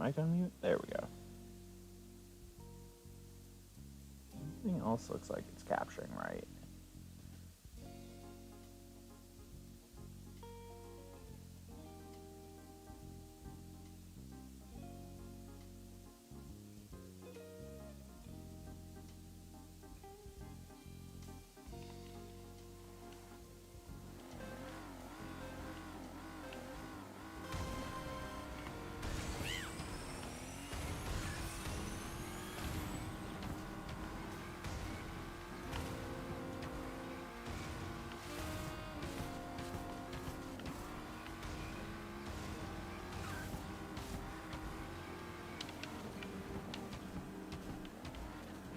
mic on mute? There we go. Everything else looks like it's capturing right.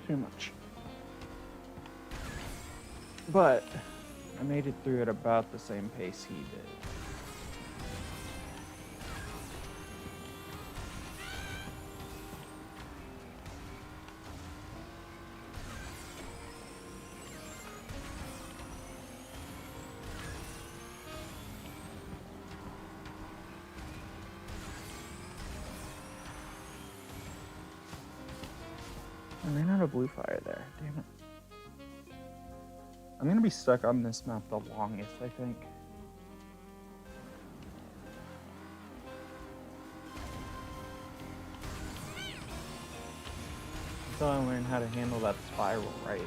Too much. But I made it through at about the same pace he did. I ran out of blue fire there. Damn it. I'm gonna be stuck on this map the longest, I think. Until I learn how to handle that spiral right.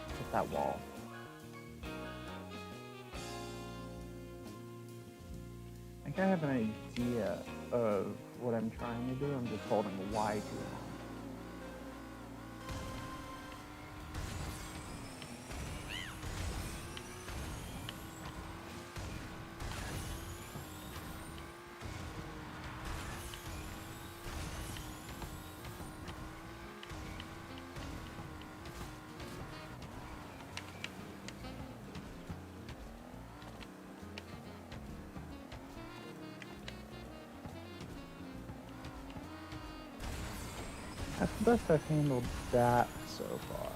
Hit that wall. I think I have an idea of what I'm trying to do. I'm just holding Y too long. That's the best I've handled that so far.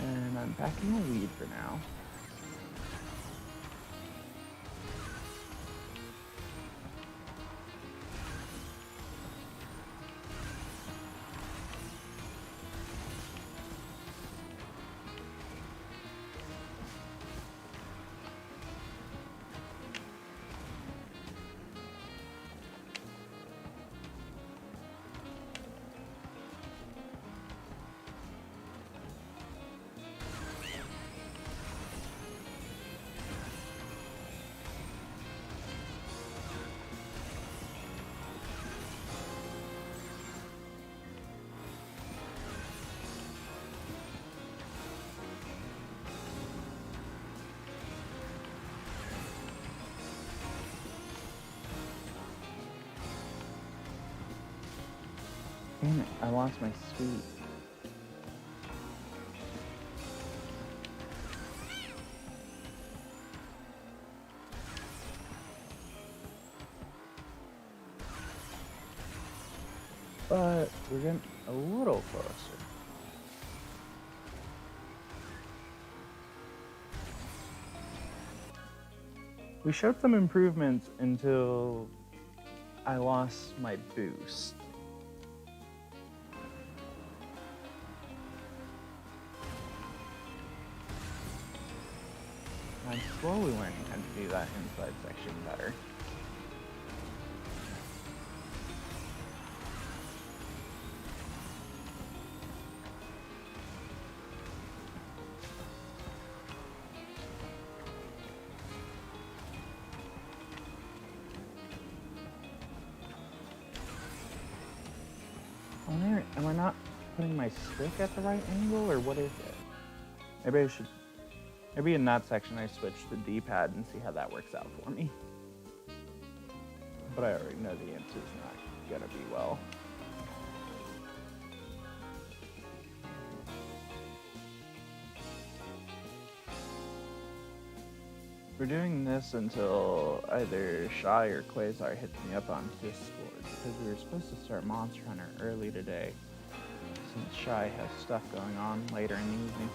And I'm backing a lead for now. Damn it, I lost my speed. But we're getting a little closer. We showed some improvements until I lost my boost. I'm slowly learning how to do that inside section better. Am I not putting my stick at the right angle, or what is it? Maybe in that section I switch the D-pad and see how that works out for me. But I already know the answer's not gonna be well. We're doing this until either Shy or Quasar hits me up on Discord, because we were supposed to start Monster Hunter early today. since Shy has stuff going on later in the evening.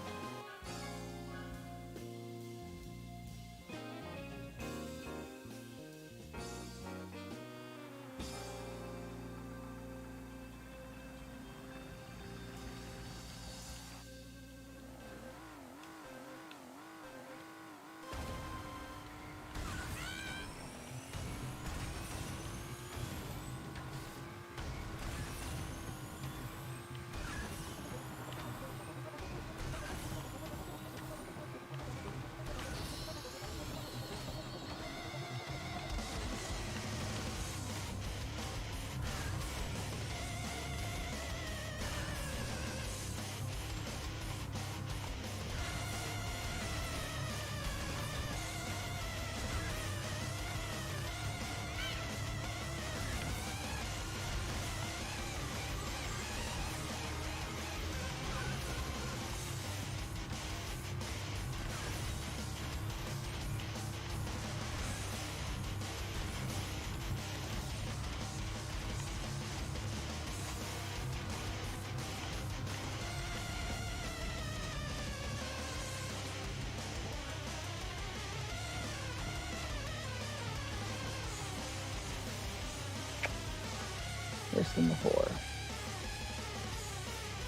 Worse than before.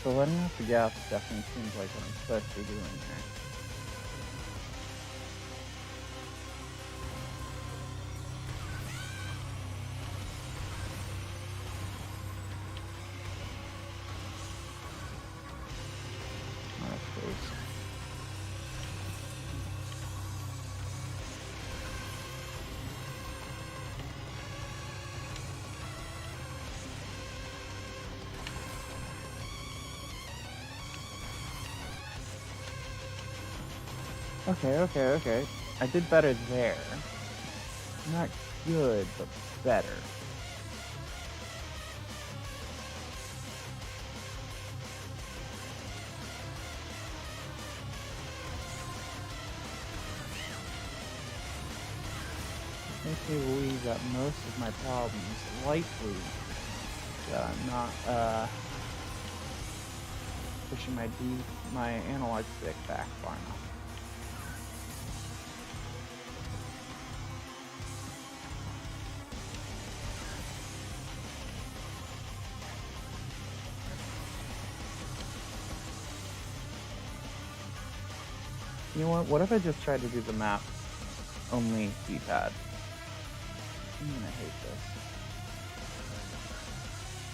So letting out the gas definitely seems like what I'm supposed to be doing here. Okay. I did better there. Not good, but better. I think we got most of my problems likely that I'm not pushing my analog stick back far enough. You know what if I just tried to do the map only D-pad? I'm gonna hate this.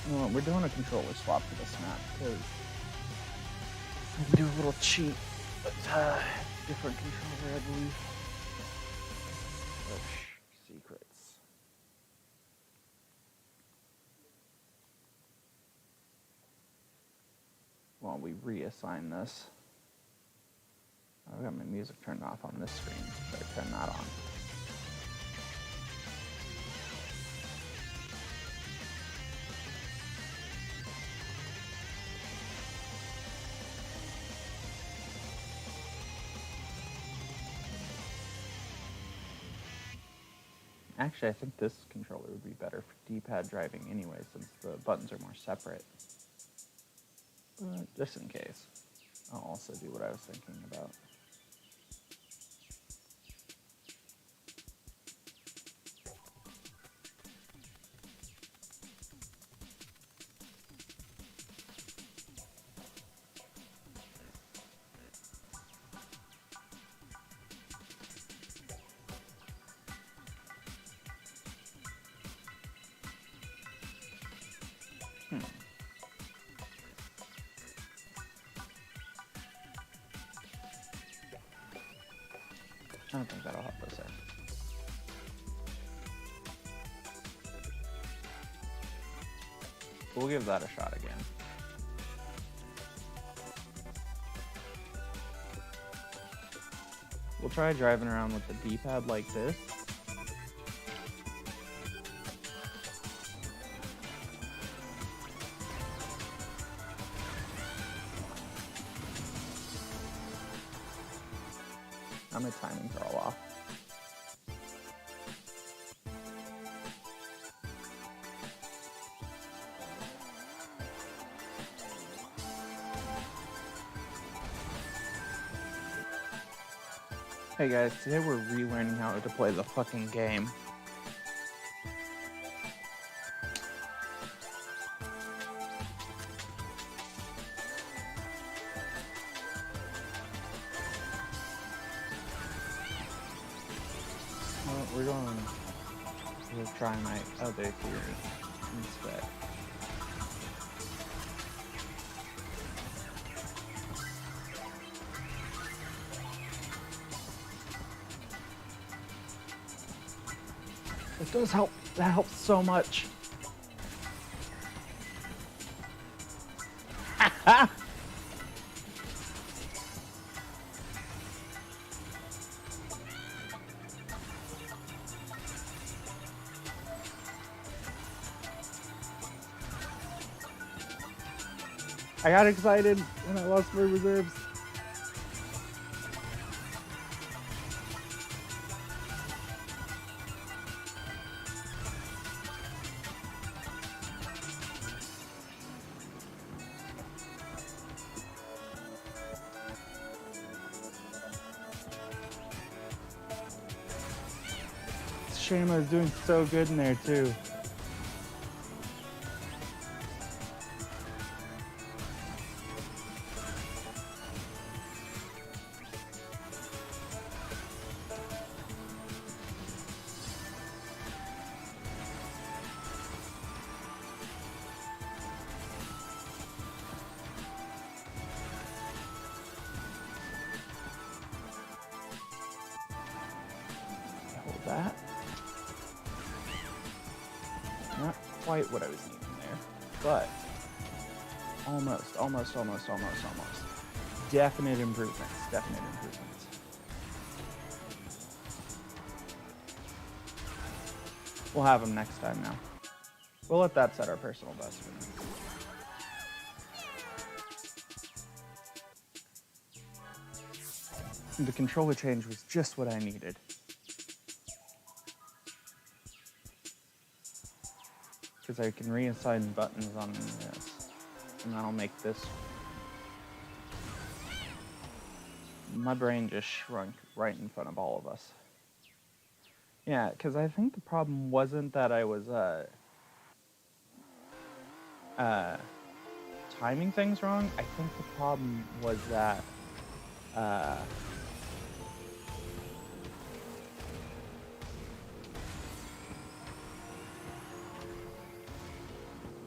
You know what, we're doing a controller swap for this map, because I can do a little cheat with different controller, I believe. Secrets. While we reassign this. I've got my music turned off on this screen. Should I turn that on? Actually, I think this controller would be better for D-pad driving anyway, since the buttons are more separate. But just in case, I'll also do what I was thinking about. I don't think that'll help us there. We'll give that a shot again. We'll try driving around with the D-pad like this. Now my timing's all off. Hey guys, today we're relearning how to play the fucking game. Well, we'll try my other theory instead. It does help. That helps so much. I got excited and I lost my reserves. It's a shame I was doing so good in there too. Hold that. Not quite what I was needing there, but almost. Definite improvements. We'll have them next time now. We'll let that set our personal best for now. The controller change was just what I needed. Because I can reassign buttons on this. And that'll make this... My brain just shrunk right in front of all of us. Yeah, because I think the problem wasn't that I was timing things wrong. I think the problem was that that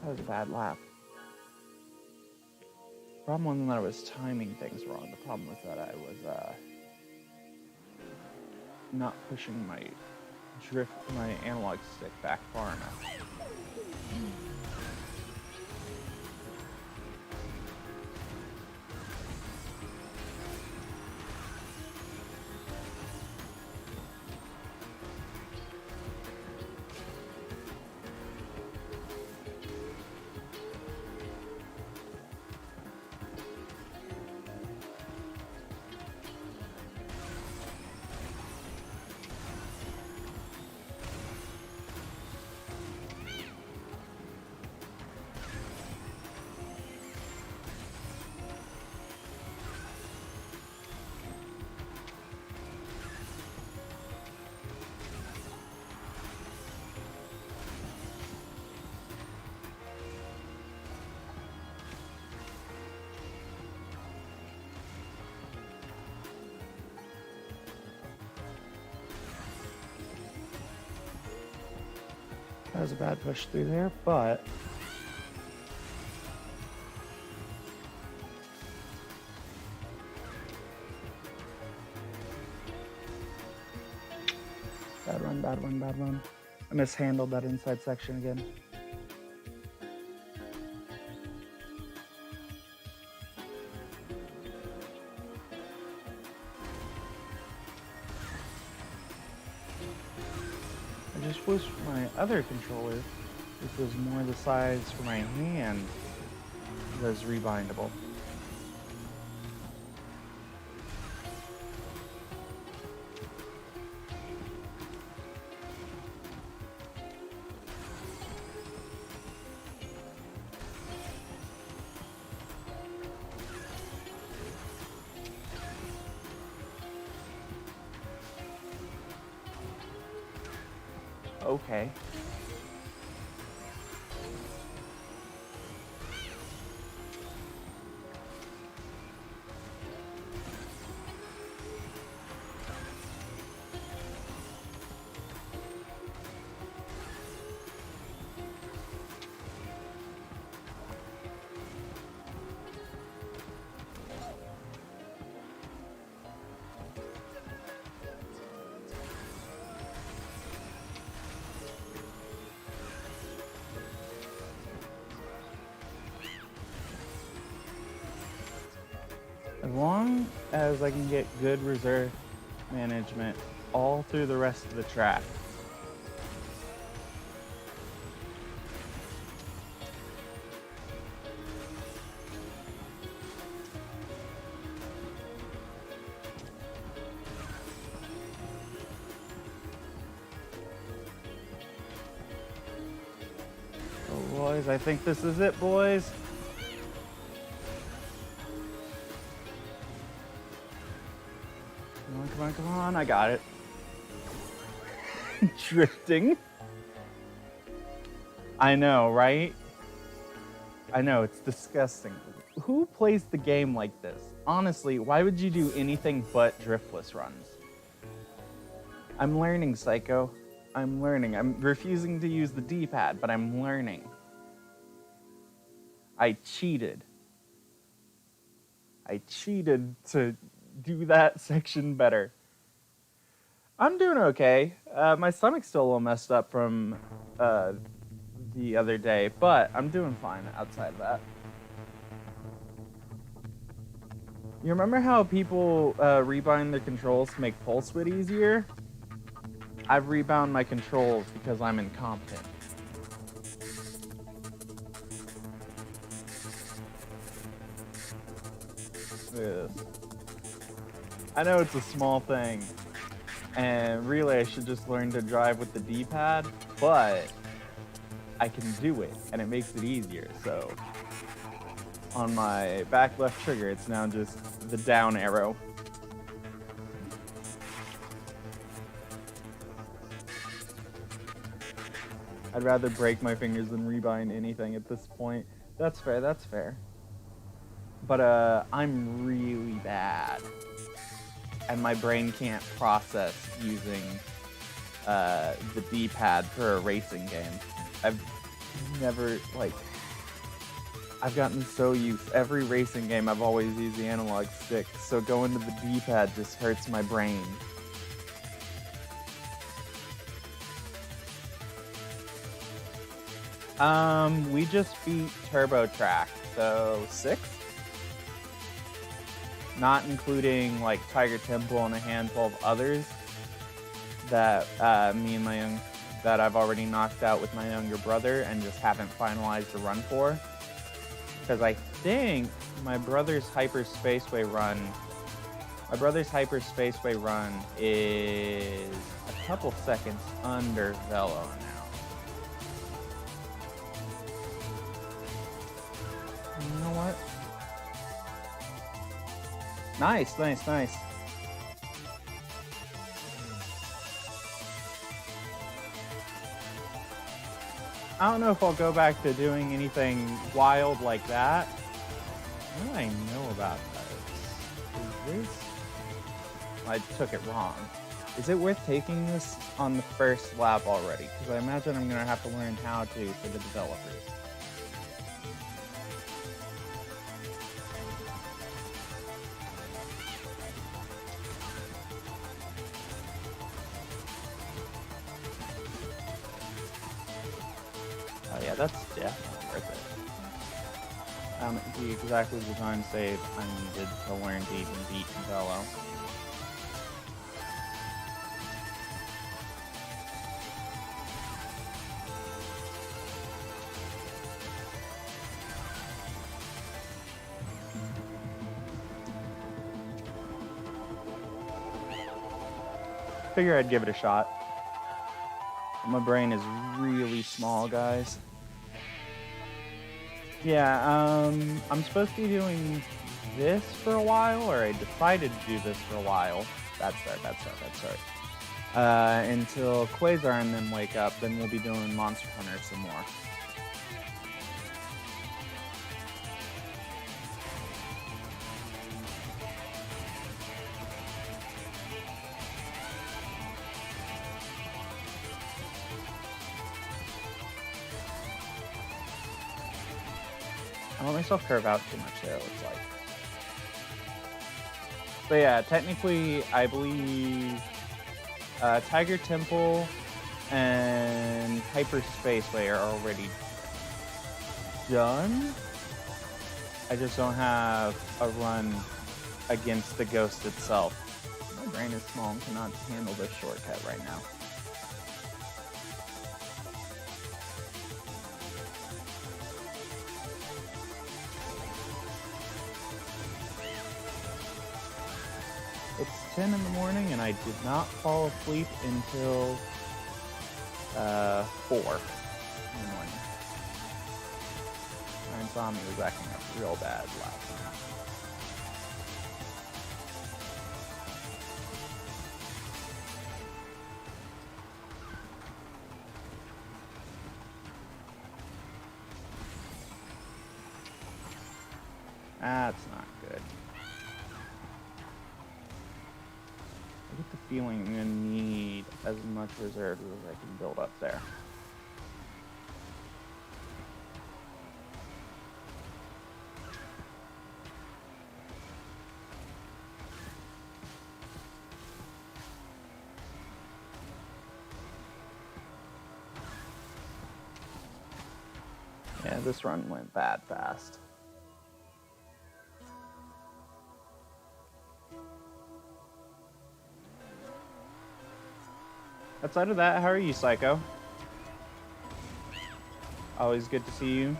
was a bad laugh. The problem wasn't that I was timing things wrong. The problem was that I was not pushing my analog stick back far enough. That was a bad push through there, but bad run. I mishandled that inside section again. I just wish my other controller, which was more the size for my hand, was rebindable. Okay. As long as I can get good reserve management all through the rest of the track. Oh, boys, I think this is it, boys. Come on, come on, come on. I got it. Drifting. I know, right? I know, it's disgusting. Who plays the game like this? Honestly, why would you do anything but driftless runs? I'm learning, Psycho. I'm learning. I'm refusing to use the D-pad, but I'm learning. I cheated. I cheated to do that section better. I'm doing okay. My stomach's still a little messed up from the other day, but I'm doing fine outside of that. You remember how people rebind their controls to make pulse width easier? I've rebound my controls because I'm incompetent. Yes. I know it's a small thing, and really I should just learn to drive with the D-pad, but I can do it, and it makes it easier, so on my back left trigger, it's now just the down arrow. I'd rather break my fingers than rebind anything at this point. That's fair, that's fair. But I'm really bad. And my brain can't process using the D-pad for a racing game. I've never, like, I've gotten so used. Every racing game, I've always used the analog stick, so going to the D-pad just hurts my brain. We just beat Turbo Track, so 6? Not including, like, Tiger Temple and a handful of others that that I've already knocked out with my younger brother and just haven't finalized the run for. Because I think my brother's Hyper Spaceway run is a couple seconds under Velo now. You know what? Nice, nice, nice. I don't know if I'll go back to doing anything wild like that. What do I know about this? Is this? I took it wrong. Is it worth taking this on the first lap already? Because I imagine I'm going to have to learn how to for the developers. Oh yeah, that's definitely worth it. The exactly the time save I needed to learn to even beat Velo. Figure I'd give it a shot. My brain is really small, guys. Yeah, I'm supposed to be doing this for a while, or I decided to do this for a while. That's right. until Quasar and them wake up. Then we'll be doing Monster Hunter some more. I let myself curve out too much there, it looks like. So yeah, technically, I believe Tiger Temple and Hyperspaceway are already done. I just don't have a run against the ghost itself. My brain is small and cannot handle this shortcut right now. It's 10 in the morning and I did not fall asleep until 4 in the morning. My insomnia was acting up real bad last night. That's not good. I get the feeling I'm gonna need as much reserves as I can build up there. Yeah, this run went bad fast. Outside of that, how are you, Psycho? Always good to see you.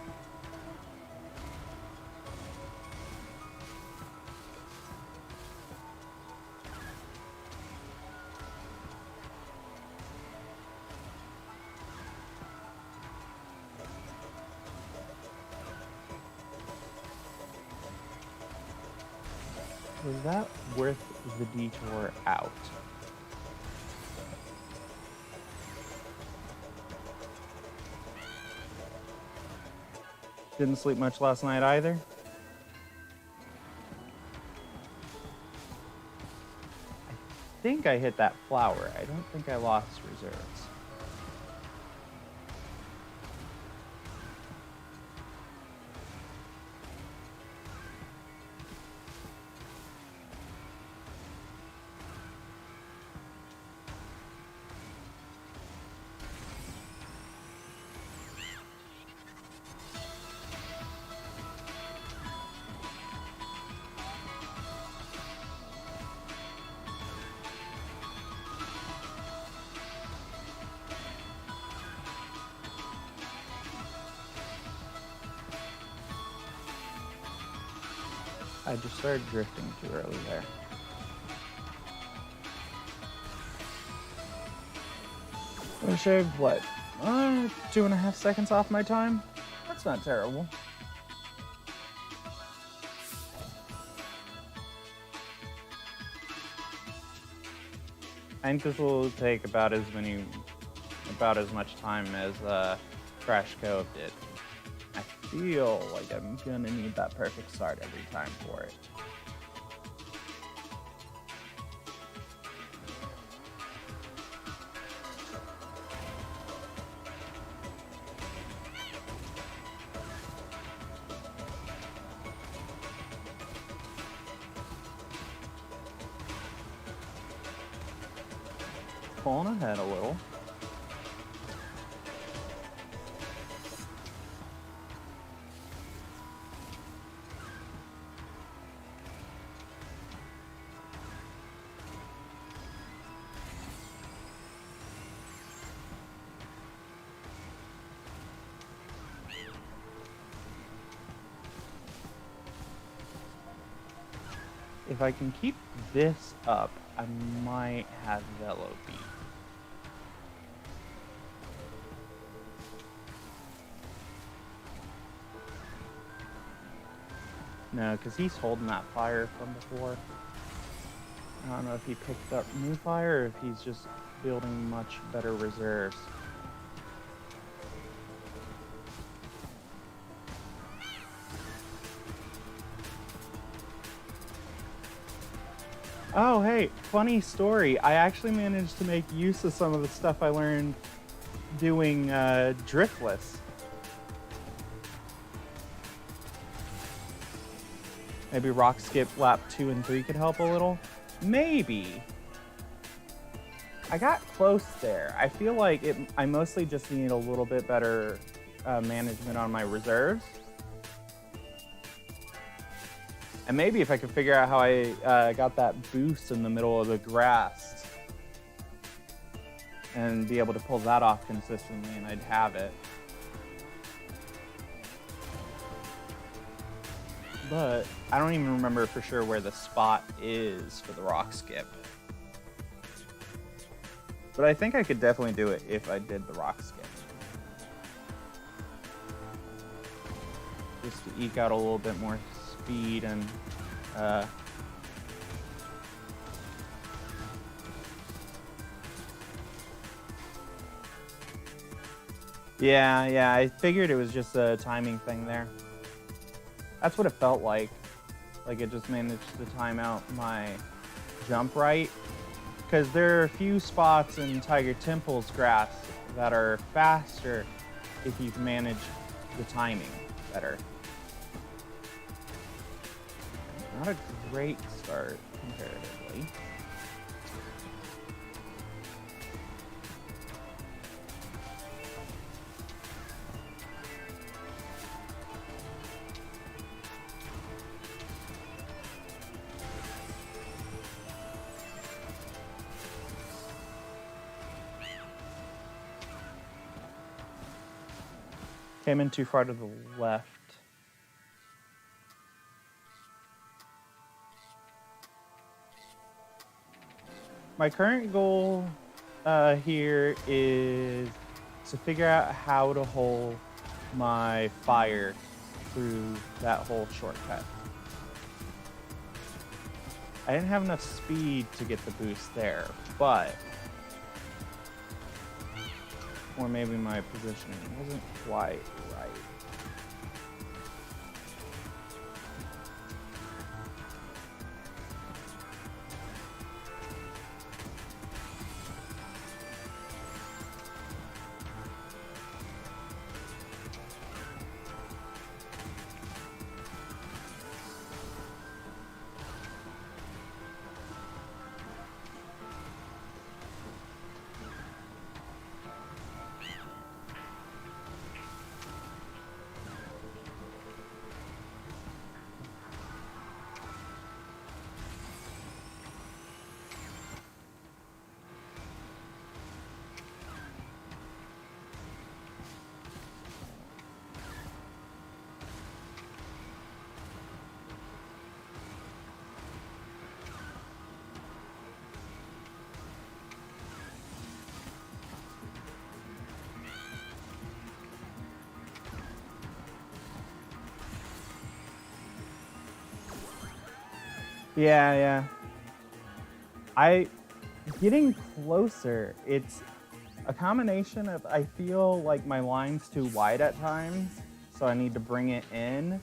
Was that worth the detour out? Didn't sleep much last night either. I think I hit that flower. I don't think I lost reserves. I just started drifting too early there. I shaved, what, 2.5 seconds off my time? That's not terrible. I think this will take about as much time as Crash Cove did. I feel like I'm gonna need that perfect start every time for it. Pulling ahead a little. If I can keep this up, I might have Velo beat. No, because he's holding that fire from before. I don't know if he picked up new fire or if he's just building much better reserves. Oh, hey, funny story. I actually managed to make use of some of the stuff I learned doing driftless. Maybe rock skip lap 2 and 3 could help a little. Maybe. I got close there. I feel like I mostly just need a little bit better management on my reserves. And maybe if I could figure out how I got that boost in the middle of the grass and be able to pull that off consistently, and I'd have it. But I don't even remember for sure where the spot is for the rock skip. But I think I could definitely do it if I did the rock skip. Just to eke out a little bit more speed and yeah, I figured it was just a timing thing there. That's what it felt like. Like it just managed to time out my jump right. Because there are a few spots in Tiger Temple's grass that are faster if you've managed the timing better. Not a great start comparatively. Came in too far to the left. My current goal here is to figure out how to hold my fire through that whole shortcut. I didn't have enough speed to get the boost there, but... Or maybe my positioning wasn't quite right. Yeah. Getting closer, it's a combination of, I feel like my line's too wide at times, so I need to bring it in,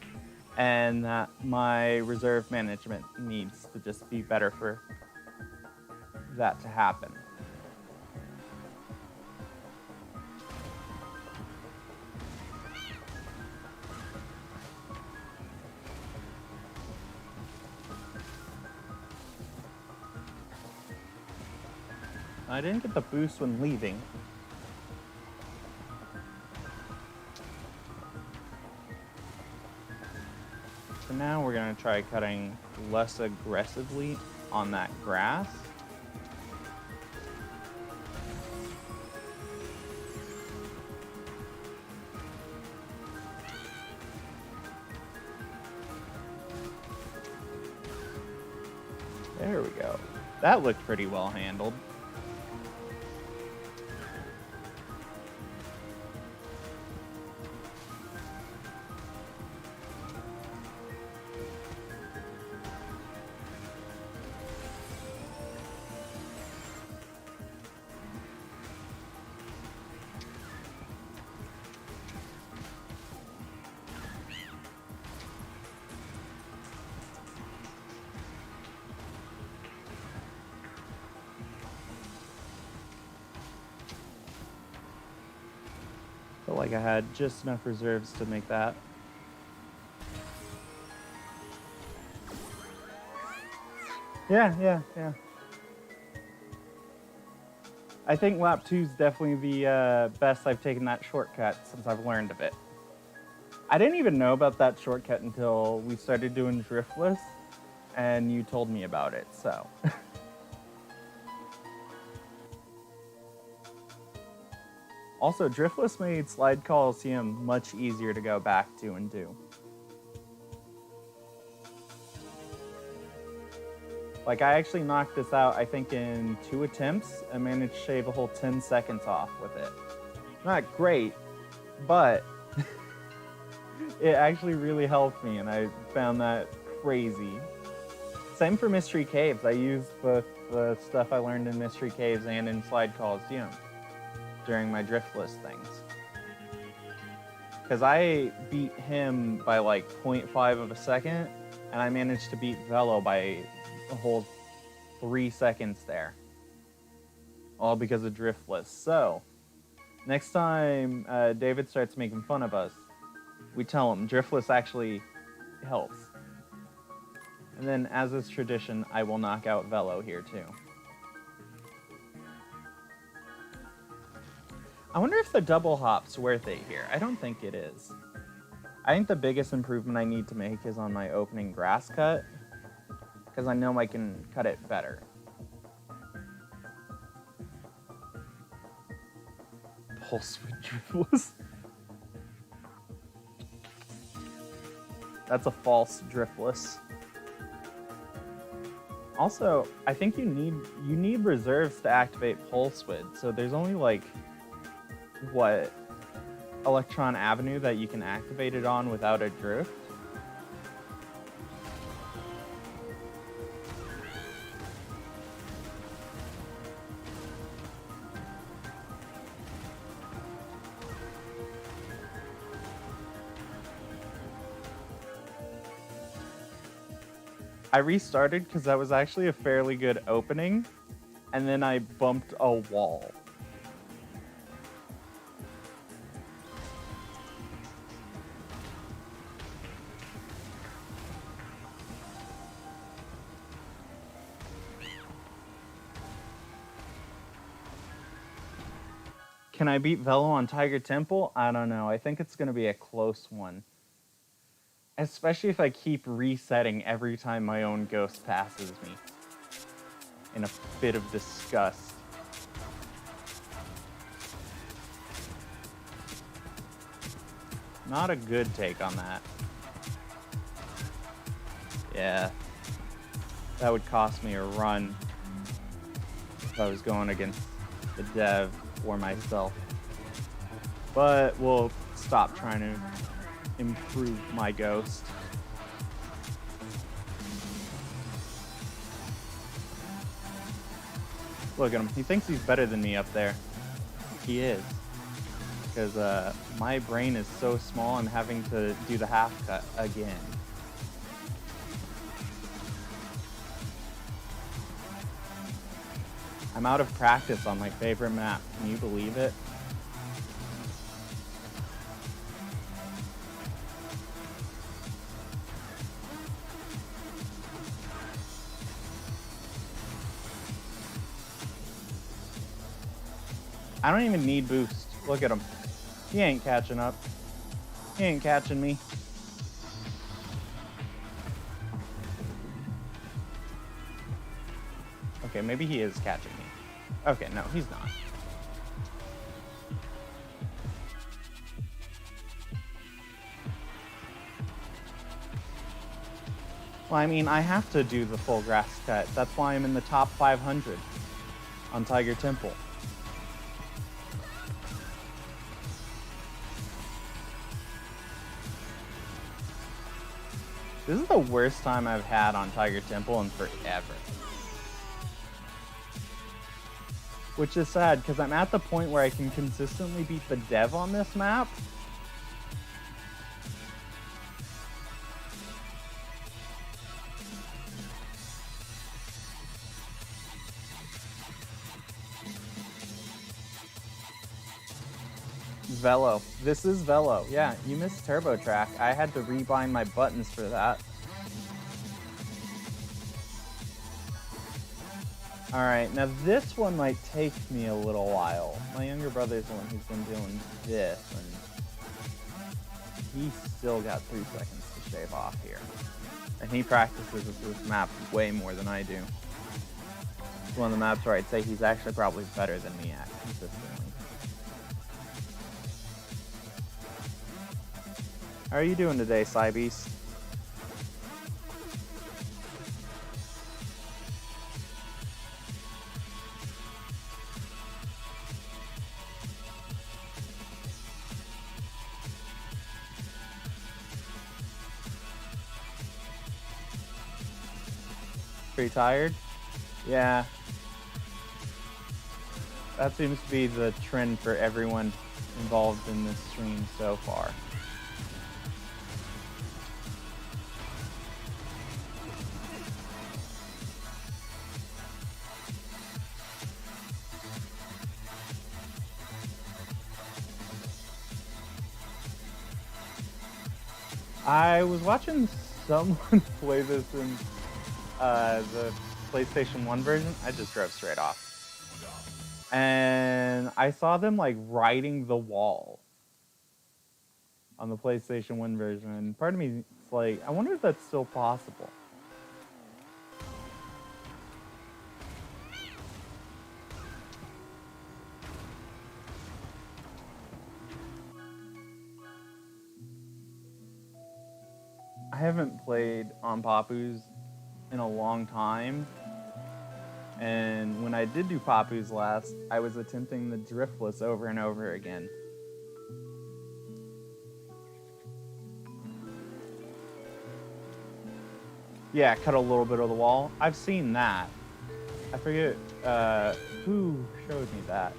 and that my reserve management needs to just be better for that to happen. I didn't get the boost when leaving. So now we're gonna try cutting less aggressively on that grass. There we go. That looked pretty well handled. like I had just enough reserves to make that. Yeah. I think lap 2 is definitely the best I've taken that shortcut since I've learned of it. I didn't even know about that shortcut until we started doing driftless, and you told me about it, so. Also, driftless made Slide Coliseum much easier to go back to and do. Like, I actually knocked this out, I think, in 2 attempts and managed to shave a whole 10 seconds off with it. Not great, but it actually really helped me, and I found that crazy. Same for Mystery Caves. I used both the stuff I learned in Mystery Caves and in Slide Coliseum during my driftless things. Because I beat him by like 0.5 of a second, and I managed to beat Velo by a whole 3 seconds there. All because of driftless. So, next time David starts making fun of us, we tell him driftless actually helps. And then, as is tradition, I will knock out Velo here too. I wonder if the double hop's worth it here. I don't think it is. I think the biggest improvement I need to make is on my opening grass cut, because I know I can cut it better. Pulse with driftless. That's a false driftless. Also, I think you need reserves to activate Pulse Width, so there's only like, what, Electron Avenue that you can activate it on without a drift? I restarted because that was actually a fairly good opening, and then I bumped a wall. Can I beat Velo on Tiger Temple? I don't know. I think it's going to be a close one. Especially if I keep resetting every time my own ghost passes me. In a bit of disgust. Not a good take on that. Yeah. That would cost me a run if I was going against the dev or myself. But we'll stop trying to improve my ghost. Look at him. He thinks he's better than me up there. He is. Because my brain is so small, I'm having to do the half cut again. I'm out of practice on my favorite map. Can you believe it? I don't even need boost. Look at him. He ain't catching up. He ain't catching me. Okay, maybe he is catching me. Okay, no, he's not. Well, I mean, I have to do the full grass cut. That's why I'm in the top 500 on Tiger Temple. This is the worst time I've had on Tiger Temple in forever. Which is sad, because I'm at the point where I can consistently beat the dev on this map. velo. This is velo. Yeah, you missed turbo track. I had to rebind my buttons for that. All right, now this one might take me a little while. My younger brother's the one who's been doing this, and he's still got 3 seconds to shave off here. And he practices this map way more than I do. It's one of the maps where I'd say he's actually probably better than me at consistently. How are you doing today, Cybeast? Pretty tired? Yeah. That seems to be the trend for everyone involved in this stream so far. I was watching someone play this in the PlayStation 1 version. I just drove straight off. And I saw them like riding the wall on the PlayStation 1 version. And part of me is like, I wonder if that's still possible. I haven't played on Papu's in a long time, and when I did do Papu's last, I was attempting the driftless over and over again. Yeah, cut a little bit of the wall. I've seen that. I forget who showed me that.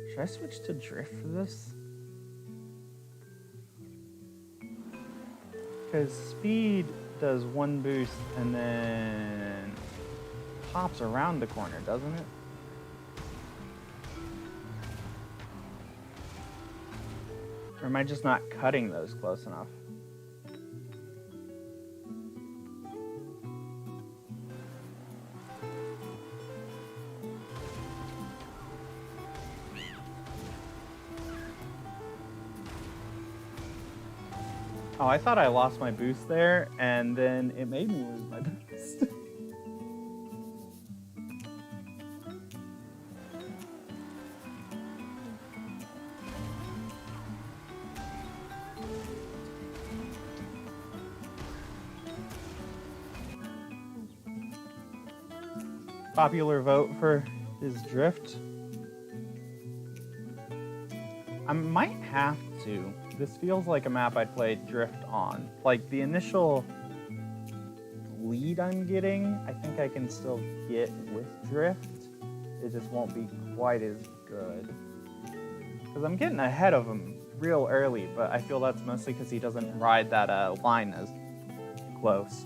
Should I switch to drift for this? Because speed does one boost and then pops around the corner, doesn't it? Or am I just not cutting those close enough? Oh, I thought I lost my boost there, and then it made me lose my boost. Popular vote for his drift. I might have to. This feels like a map I'd play drift on. Like the initial lead I'm getting, I think I can still get with drift. It just won't be quite as good. Because I'm getting ahead of him real early, but I feel that's mostly because he doesn't ride that line as close.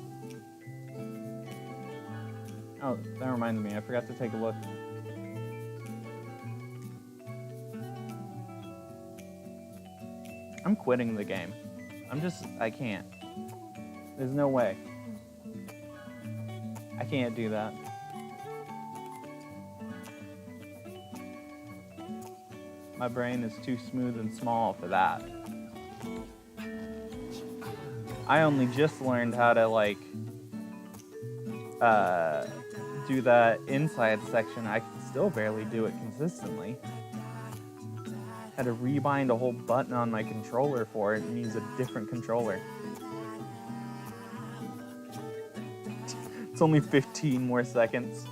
Oh, that reminds me, I forgot to take a look. I'm quitting the game. I can't. There's no way. I can't do that. My brain is too smooth and small for that. I only just learned how to like do that inside section. I can still barely do it consistently. Had to rebind a whole button on my controller for it and use a different controller. It's only 15 more seconds.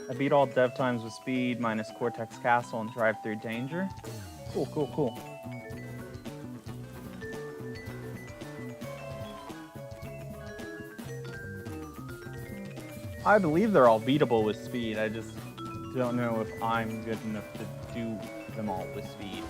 I beat all dev times with speed minus Cortex Castle and drive through danger. Cool, cool, cool. I believe they're all beatable with speed. I just don't know if I'm good enough to do them all with speed.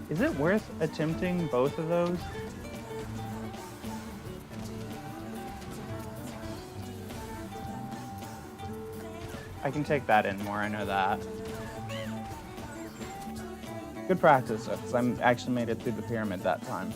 Is it worth attempting both of those? I can take that in more, I know that. Good practice, though, because I actually made it through the pyramid that time.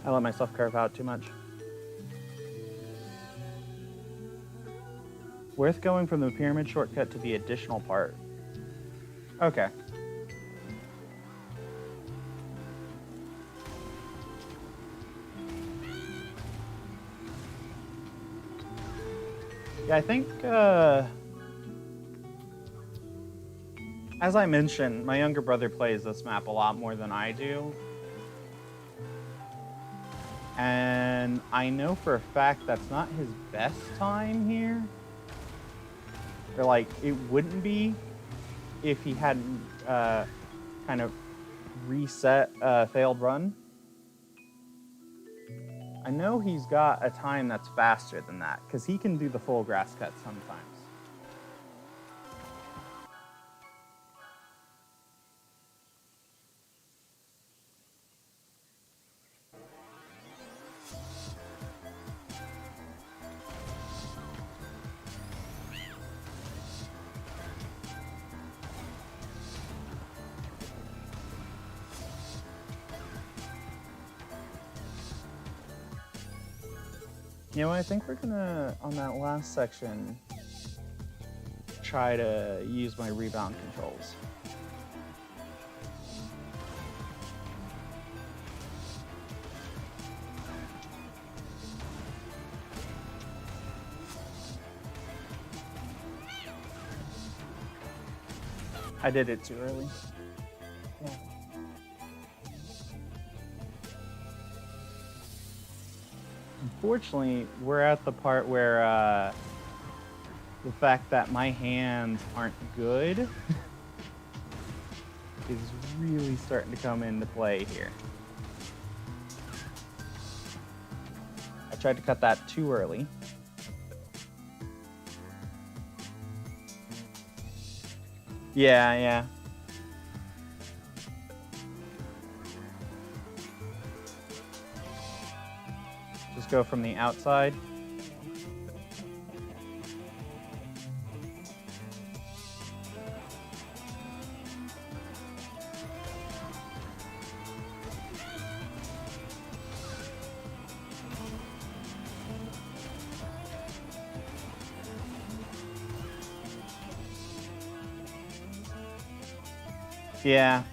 I let myself curve out too much. Worth going from the pyramid shortcut to the additional part. Okay. Yeah, I think, as I mentioned, my younger brother plays this map a lot more than I do. And I know for a fact that's not his best time here. Or like, it wouldn't be if he hadn't kind of reset a failed run. I know he's got a time that's faster than that, because he can do the full grass cut sometimes. You know, I think we're gonna, on that last section, try to use my rebound controls. I did it too early. Yeah. Unfortunately, we're at the part where the fact that my hands aren't good is really starting to come into play here. I tried to cut that too early. Yeah. Just go from the outside. Yeah.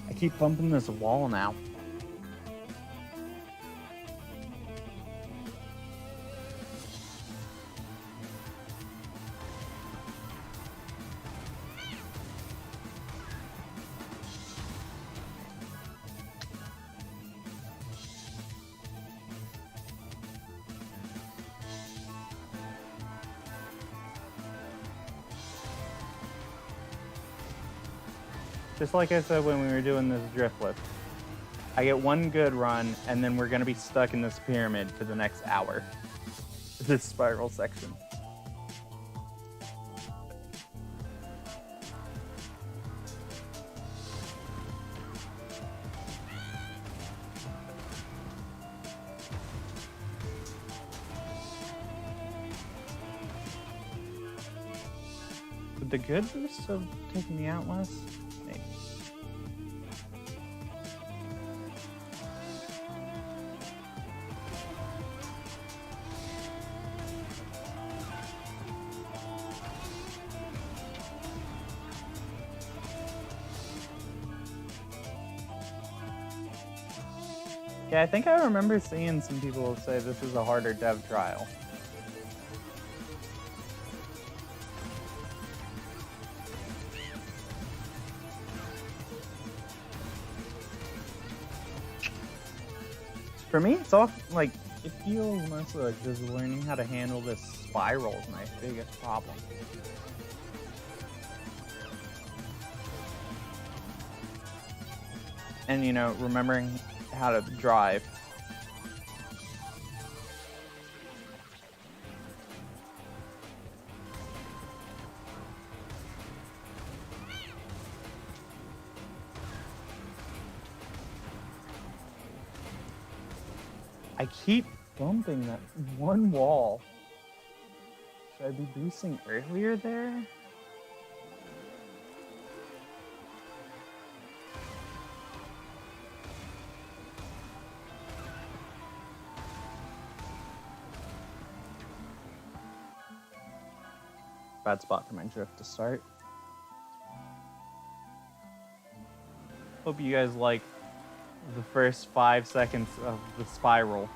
I keep bumping this wall now. Just like I said when we were doing this drift lift. I get one good run, and then we're going to be stuck in this pyramid for the next hour. This spiral section. The Would the good boosts have taken me out less? Maybe. Yeah, I think I remember seeing some people say this is a harder dev trial. For me, it's all like, it feels mostly like just learning how to handle this spiral is my biggest problem. And, you know, remembering how to drive. I keep bumping that one wall. Should I be boosting earlier there? Bad spot for my drift to start. Hope you guys like the first 5 seconds of the spiral,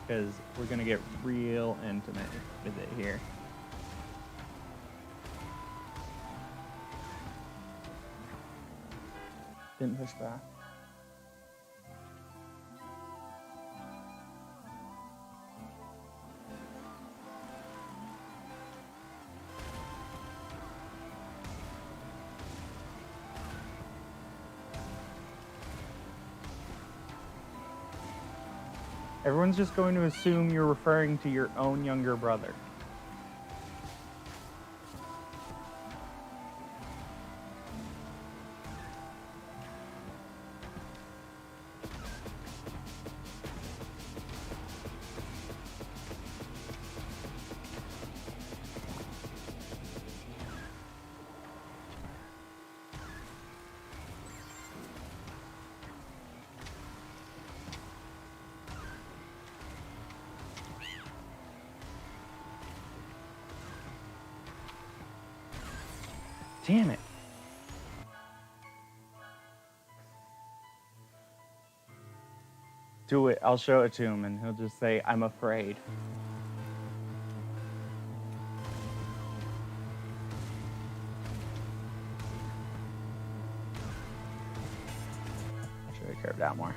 because we're gonna get real intimate with it here. Didn't push back. Everyone's just going to assume you're referring to your own younger brother. Damn it. Do it. I'll show it to him and he'll just say, I'm afraid. Should I curve out more?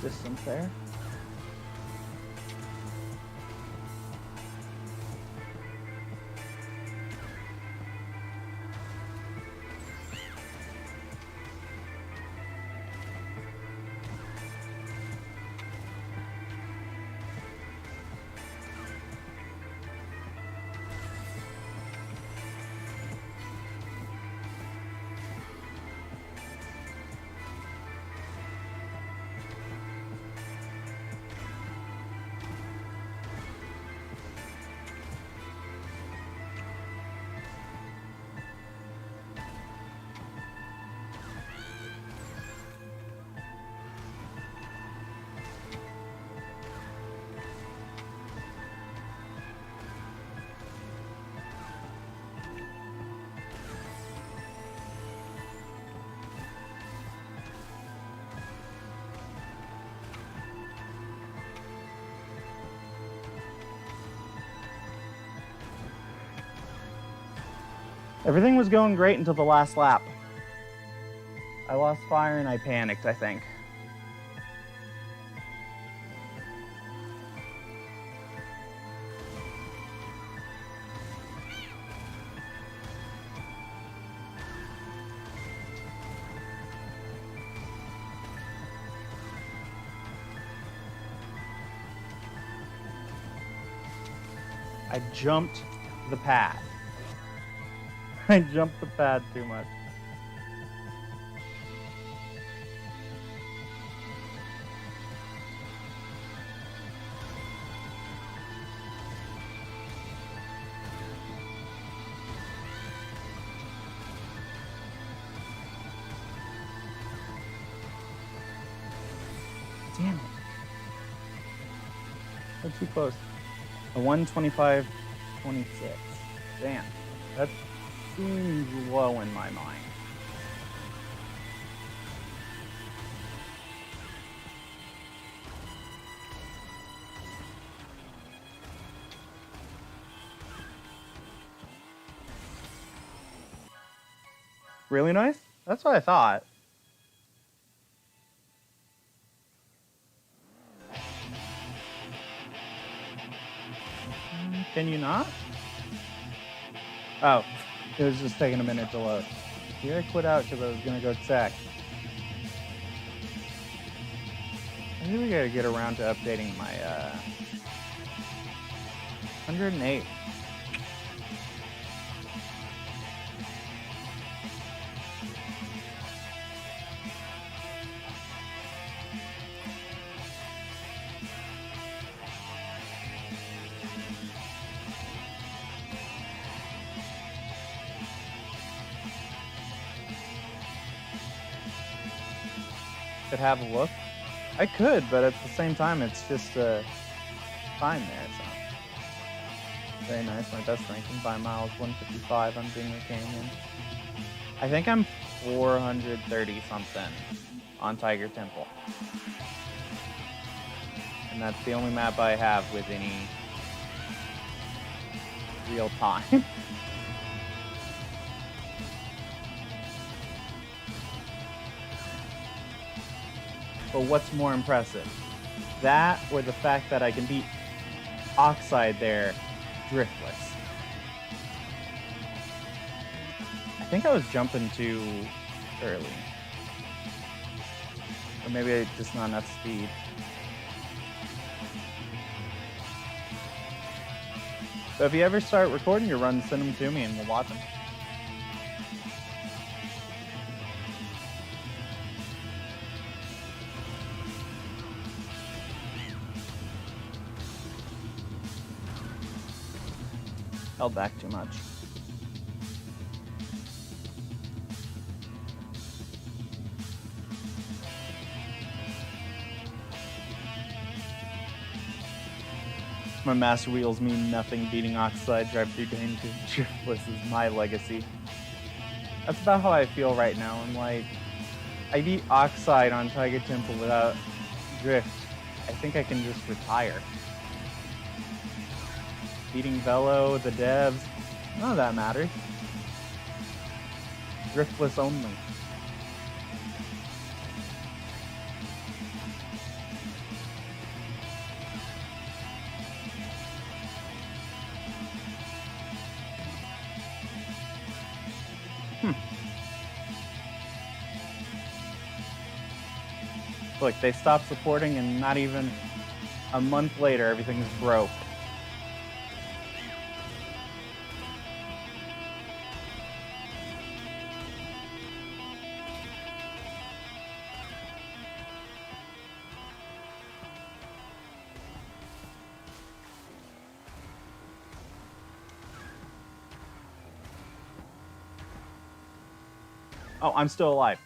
Distance there. Everything was going great until the last lap. I lost fire and I panicked, I think. I jumped the pad. I jumped the pad too much. Damn it. We're too close. A 125.26. Damn. That seems low in my mind. Really nice? That's what I thought. Can you not? Oh, it was just taking a minute to load. Here I quit out because I was going to go check. I really got to get around to updating my 108. Could have a look. I could, but at the same time, it's just fine there. So very nice. My best ranking by miles, 155 on Dinger Canyon. I think I'm 430 something on Tiger Temple, and that's the only map I have with any real time. But what's more impressive? That or the fact that I can beat Oxide there driftless? I think I was jumping too early. Or maybe I just not enough speed. So if you ever start recording your runs, send them to me and we'll watch them. Held back too much. My master wheels mean nothing. Beating Oxide drive through danger driftless is my legacy. That's about how I feel right now. I'm like, I beat Oxide on Tiger Temple without drift. I think I can just retire. Beating Velo, the devs, none of that matters. Driftless only. Look, they stopped supporting and not even a month later, everything's broke. Oh, I'm still alive.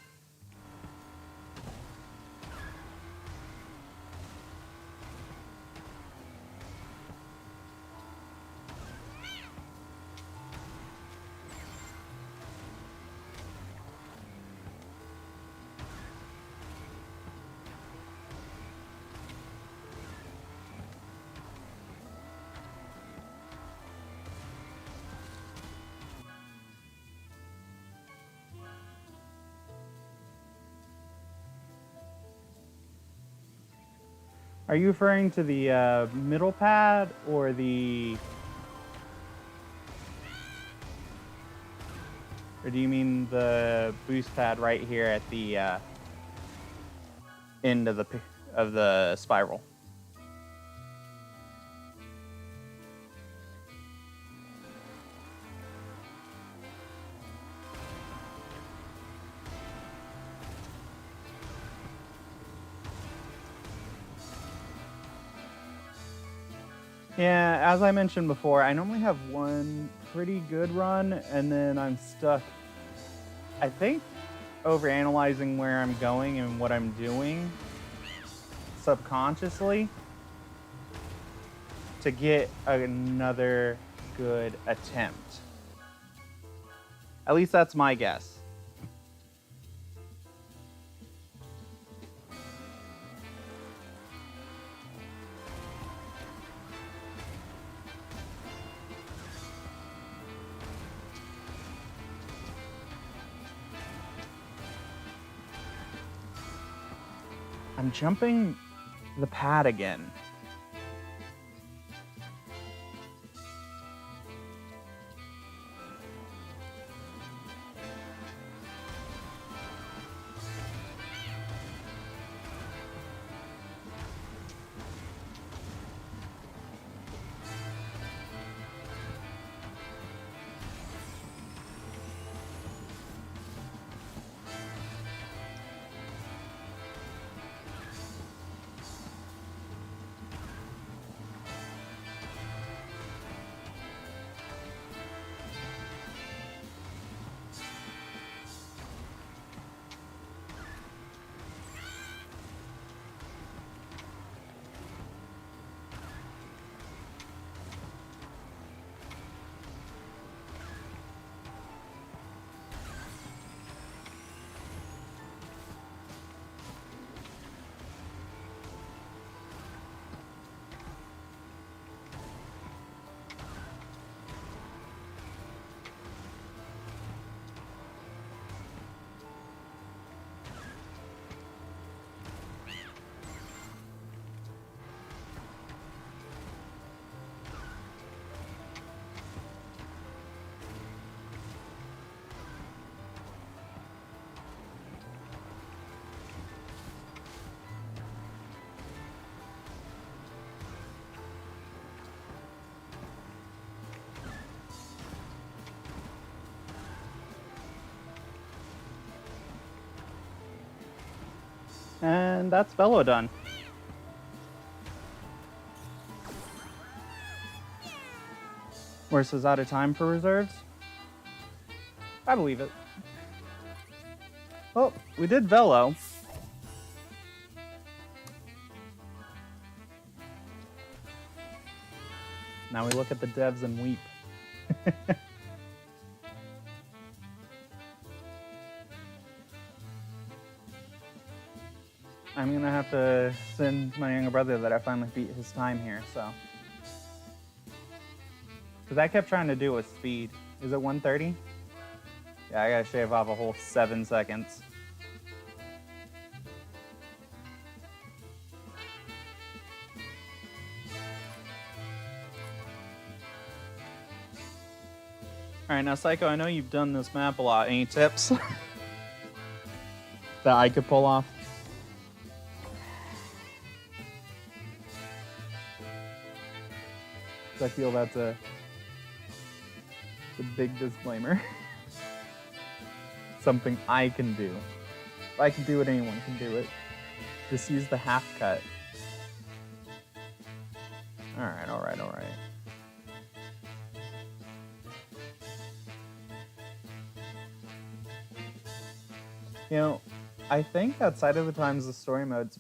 Are you referring to the middle pad or the... Or do you mean the boost pad right here at the end of the spiral? Yeah, as I mentioned before, I normally have one pretty good run, and then I'm stuck, I think, overanalyzing where I'm going and what I'm doing subconsciously to get another good attempt. At least that's my guess. I'm jumping the pad again. And that's velo done. Worse is out of time for reserves. I believe it. Well, we did velo. Now we look at the devs and weep. I'm gonna have to send my younger brother that I finally beat his time here, so. Because I kept trying to do a speed. Is it 130? Yeah, I gotta shave off a whole 7 seconds. Alright, now Psycho, I know you've done this map a lot. Any tips that I could pull off? I feel that's a big disclaimer. Something I can do. If I can do it, anyone can do it. Just use the half cut. Alright, alright, alright. You know, I think outside of the times the story mode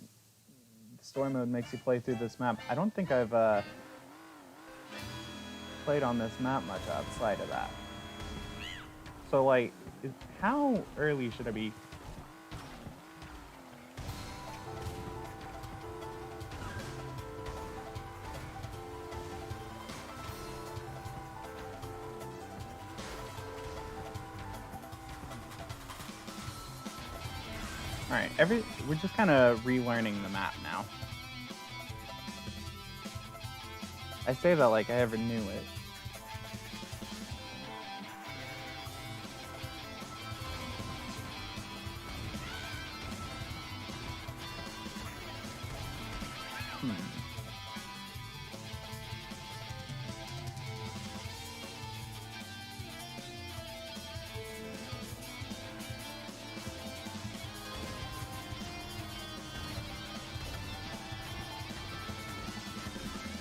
makes you play through this map. I don't think I've played on this map much outside of that. So like, how early should I be? Alright, we're just kind of relearning the map now. I say that like I ever knew it.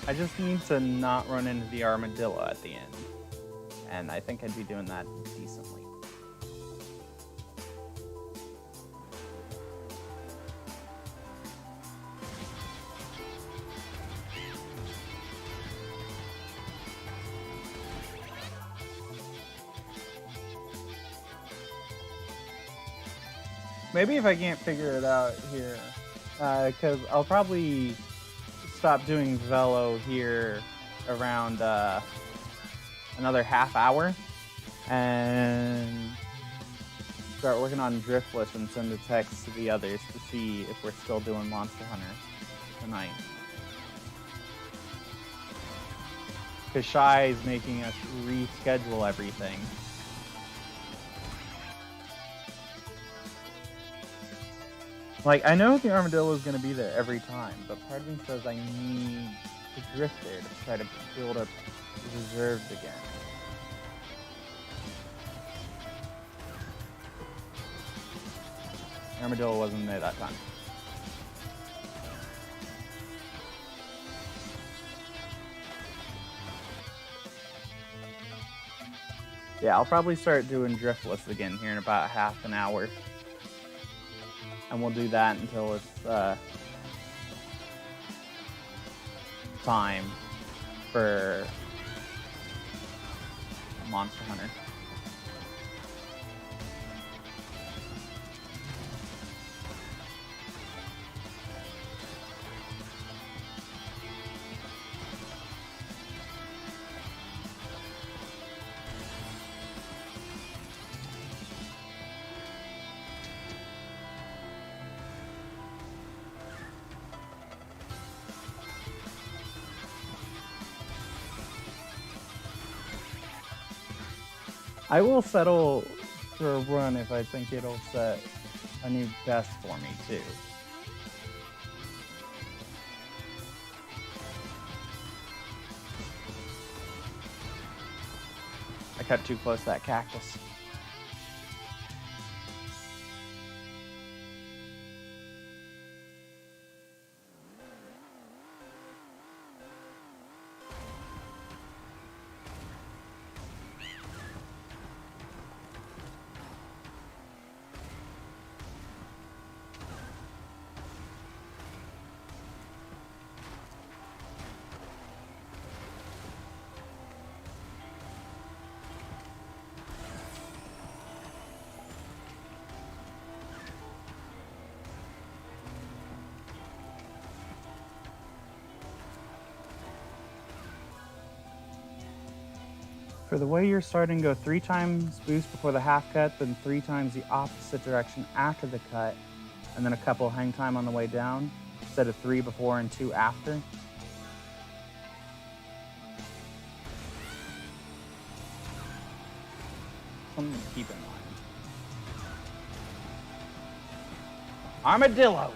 I just need to not run into the armadillo at the end. And I think I'd be doing that decently. Maybe if I can't figure it out here, because I'll probably stop doing velo here around another half hour and start working on driftless and send a text to the others to see if we're still doing Monster Hunter tonight. Because Shy is making us reschedule everything. Like, I know the armadillo is going to be there every time, but part of me says I need to drift there to try to build up reserves again. The armadillo wasn't there that time. Yeah, I'll probably start doing driftless again here in about half an hour. And we'll do that until it's time for Monster Hunter. I will settle for a run if I think it'll set a new best for me too. I cut too close to that cactus. For the way you're starting, go 3 times boost before the half cut, then 3 times the opposite direction after the cut, and then a couple hang time on the way down, instead of 3 before and 2 after. Something to keep in mind. Armadillos!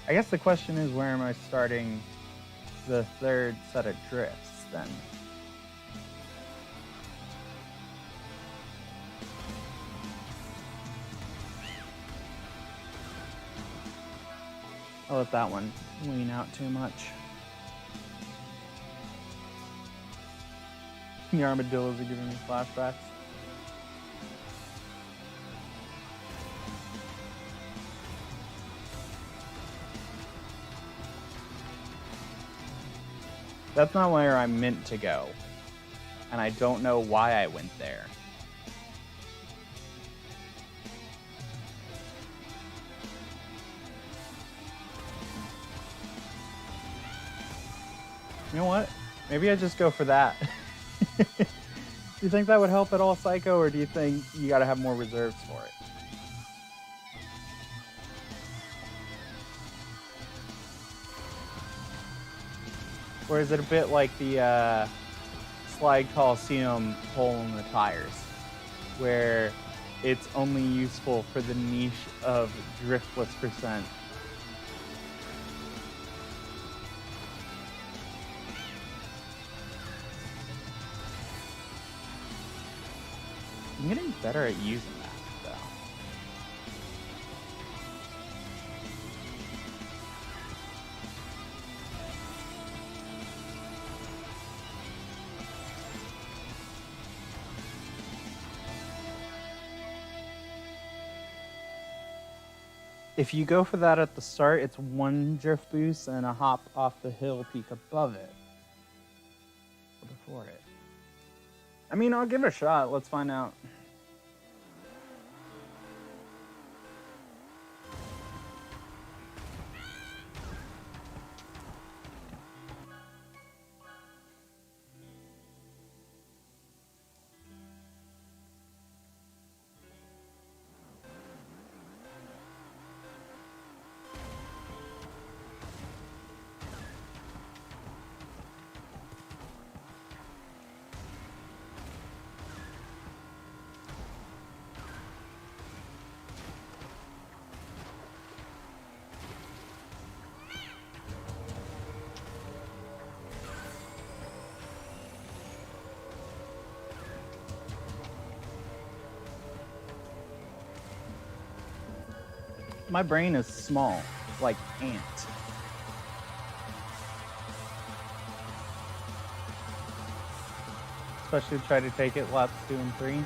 I guess the question is, where am I starting the 3rd set of drifts then? I'll let that one lean out too much. The armadillos are giving me flashbacks. That's not where I'm meant to go, and I don't know why I went there. You know what? Maybe I just go for that. Do you think that would help at all, Psycho, or do you think you gotta have more reserves for it? Or is it a bit like the Slide Coliseum hole in the tires, where it's only useful for the niche of driftless percent. I'm getting better at using that, though. If you go for that at the start, it's one drift boost and a hop off the hill peak above it. Or before it. I mean, I'll give it a shot. Let's find out. My brain is small, like ant. Especially try to take it laps 2 and 3.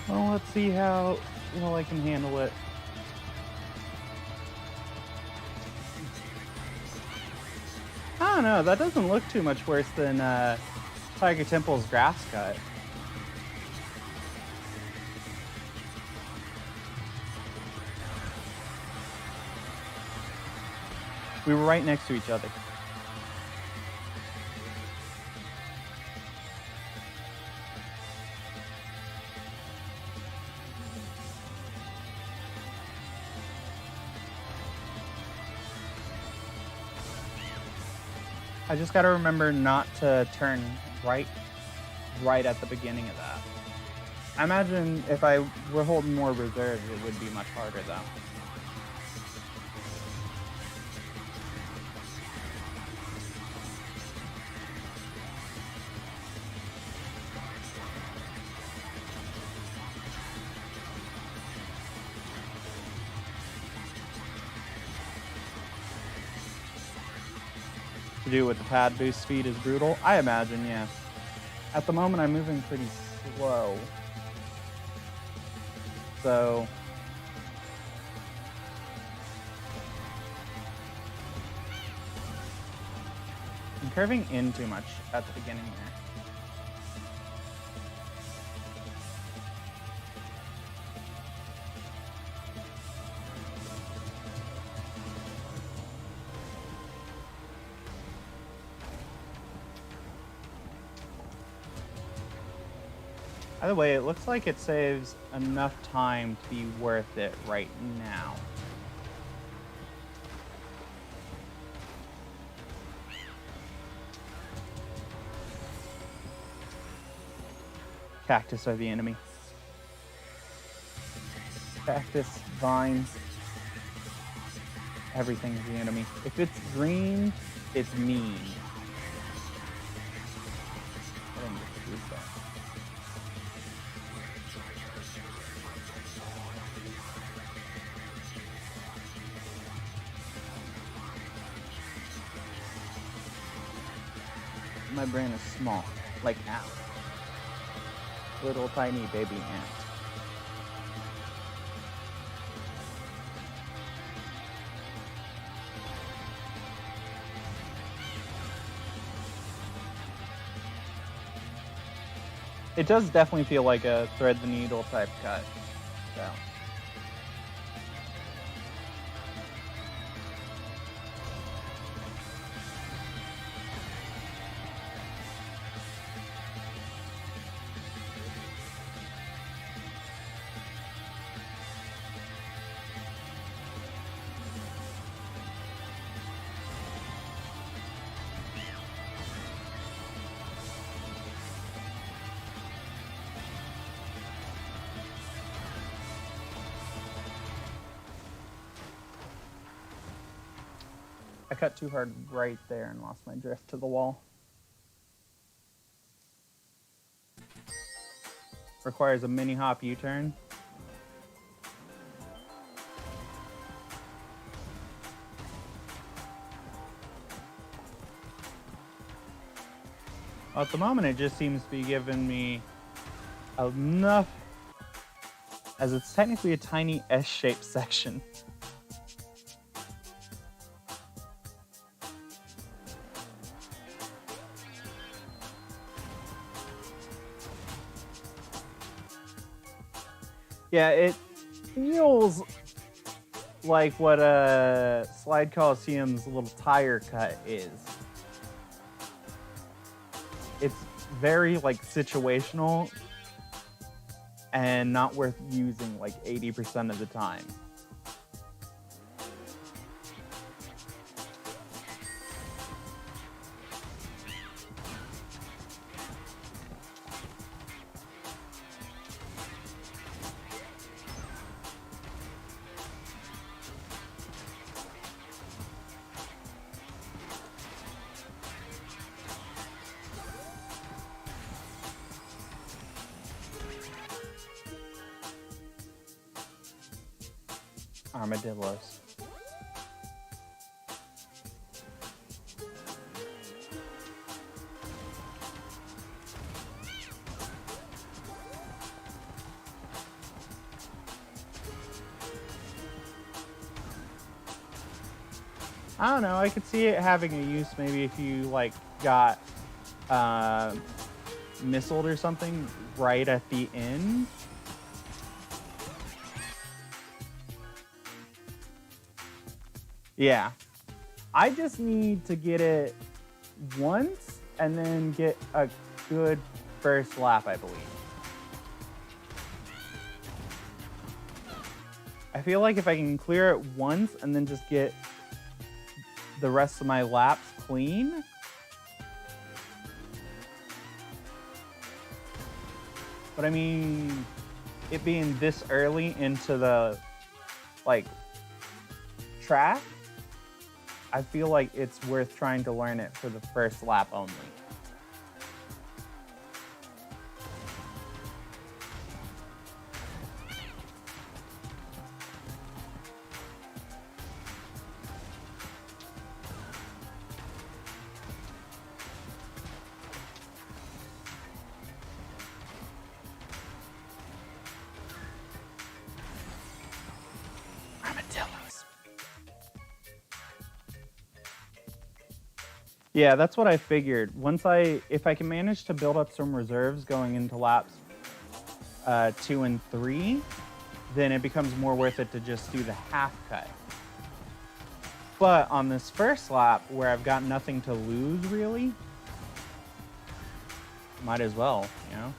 Well, let's see how well I can handle it. I don't know, that doesn't look too much worse than Tiger Temple's grass cut. We were right next to each other. I just gotta remember not to turn right at the beginning of that. I imagine if I were holding more reserve, it would be much harder though. To do with the pad boost speed is brutal? I imagine, yes. At the moment, I'm moving pretty slow. So... I'm curving in too much at the beginning there. By the way, it looks like it saves enough time to be worth it right now. Cactus are the enemy. Cactus, vines, everything's the enemy. If it's green, it's mean. I didn't get to use that. My brain is small, like ant. Little tiny baby ant. It does definitely feel like a thread the needle type cut. So. I cut too hard right there and lost my drift to the wall. Requires a mini hop U-turn. Well, at the moment, it just seems to be giving me enough, as it's technically a tiny S-shaped section. Yeah, it feels like what a Slide Coliseum's little tire cut is. It's very like situational and not worth using like 80% of the time. Armadillos. I don't know, I could see it having a use maybe if you like got missiled or something right at the end. Yeah. I just need to get it once and then get a good first lap, I believe. I feel like if I can clear it once and then just get the rest of my laps clean. But I mean, it being this early into the, like, track, I feel like it's worth trying to learn it for the first lap only. Yeah, that's what I figured. If I can manage to build up some reserves going into laps 2 and 3, then it becomes more worth it to just do the half cut. But on this first lap, where I've got nothing to lose really, might as well, you know?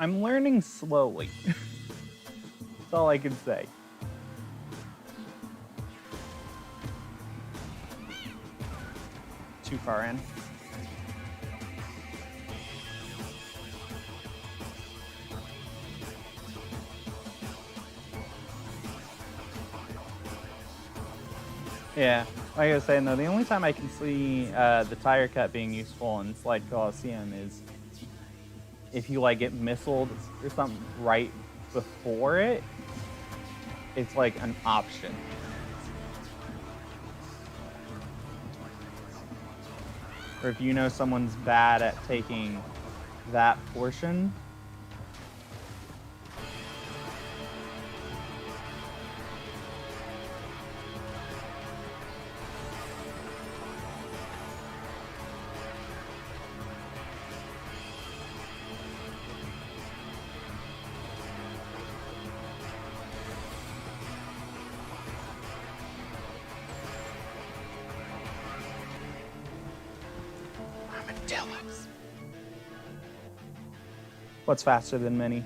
I'm learning slowly. That's all I can say. Too far in. Yeah, like I was saying though, the only time I can see the tire cut being useful in Slide Coliseum is if you like get missiled or something right before it, it's like an option. Or if you know someone's bad at taking that portion. What's faster than mini?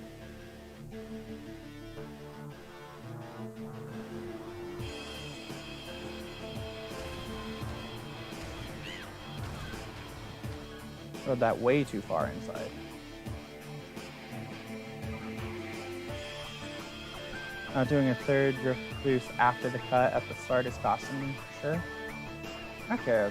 Rode that way too far inside. Not doing a third drift boost after the cut at the start is costing me, sure. Okay.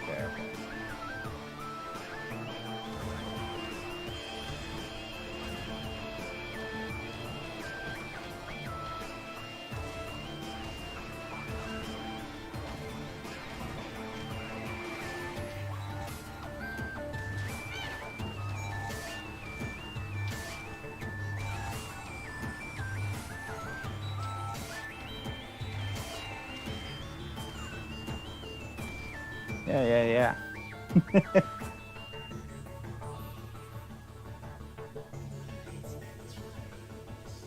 Yeah.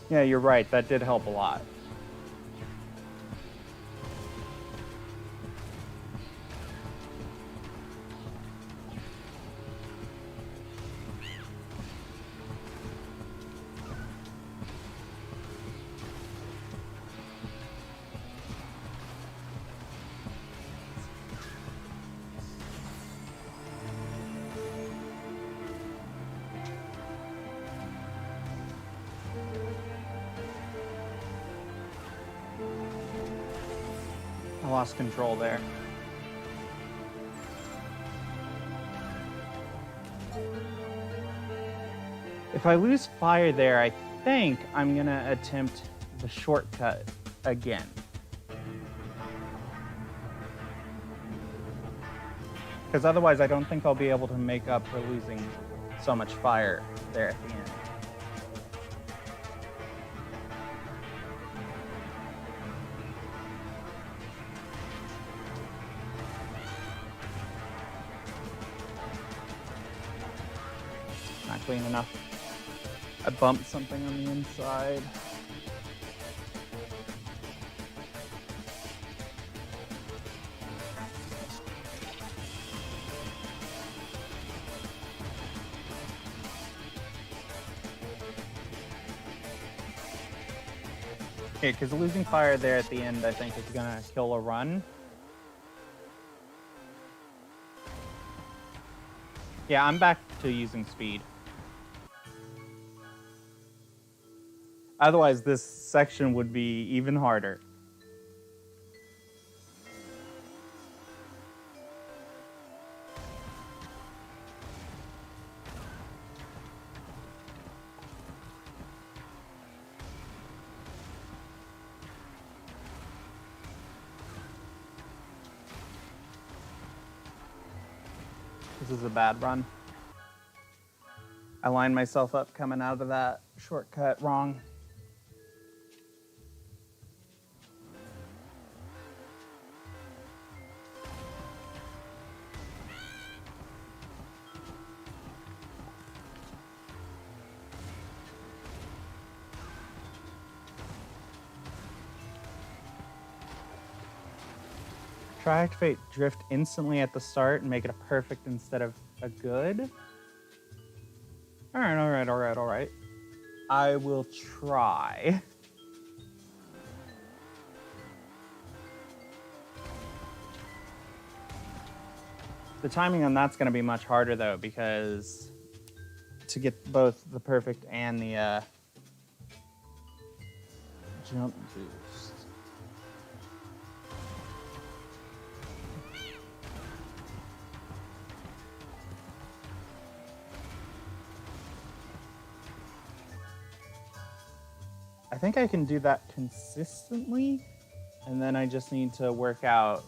Yeah, you're right. That did help a lot. I lost control there. If I lose fire there, I think I'm gonna attempt the shortcut again. Because otherwise I don't think I'll be able to make up for losing so much fire there at the end. Not clean enough. I bumped something on the inside. Okay, because losing fire there at the end, I think, is gonna kill a run. Yeah, I'm back to using speed. Otherwise, this section would be even harder. This is a bad run. I lined myself up coming out of that shortcut wrong. Try activate drift instantly at the start and make it a perfect instead of a good. All right. I will try. The timing on that's going to be much harder though, because to get both the perfect and the jump boost. I think I can do that consistently, and then I just need to work out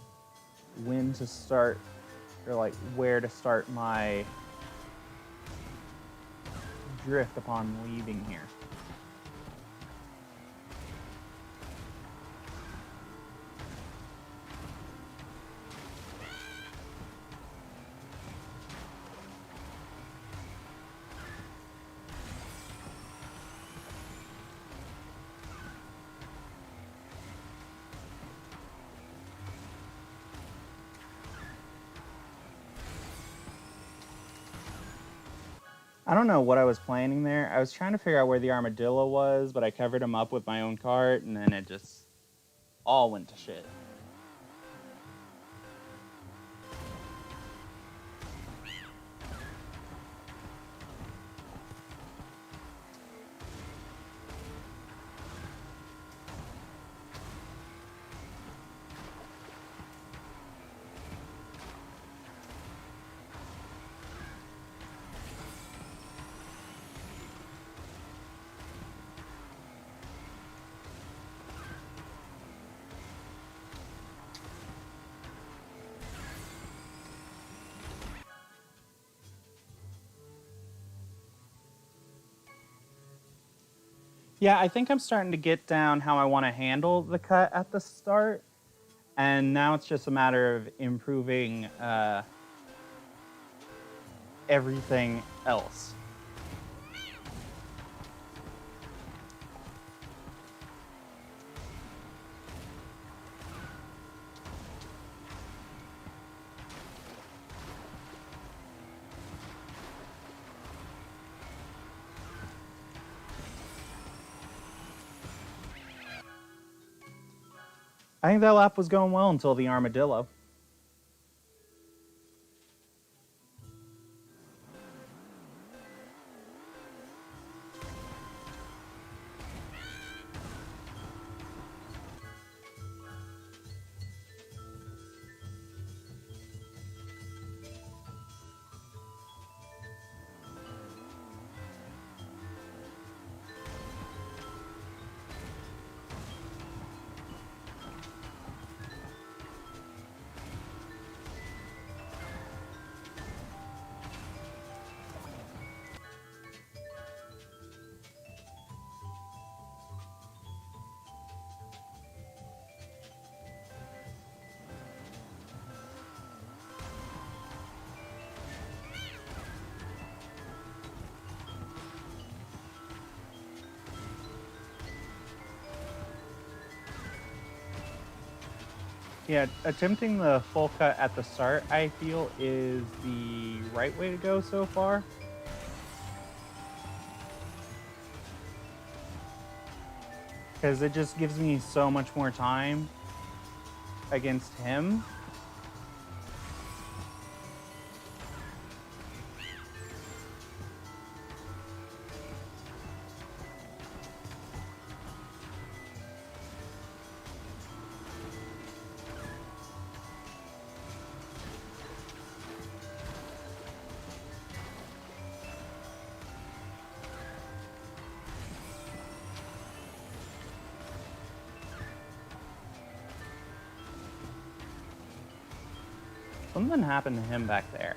when to start, or like where to start my drift upon leaving here. I don't know what I was planning there. I was trying to figure out where the armadillo was, but I covered him up with my own cart, and then it just all went to shit. Yeah, I think I'm starting to get down how I want to handle the cut at the start. And now it's just a matter of improving everything else. I think that lap was going well until the armadillo. Yeah, attempting the full cut at the start, I feel, is the right way to go so far. Because it just gives me so much more time against him. Something happened to him back there.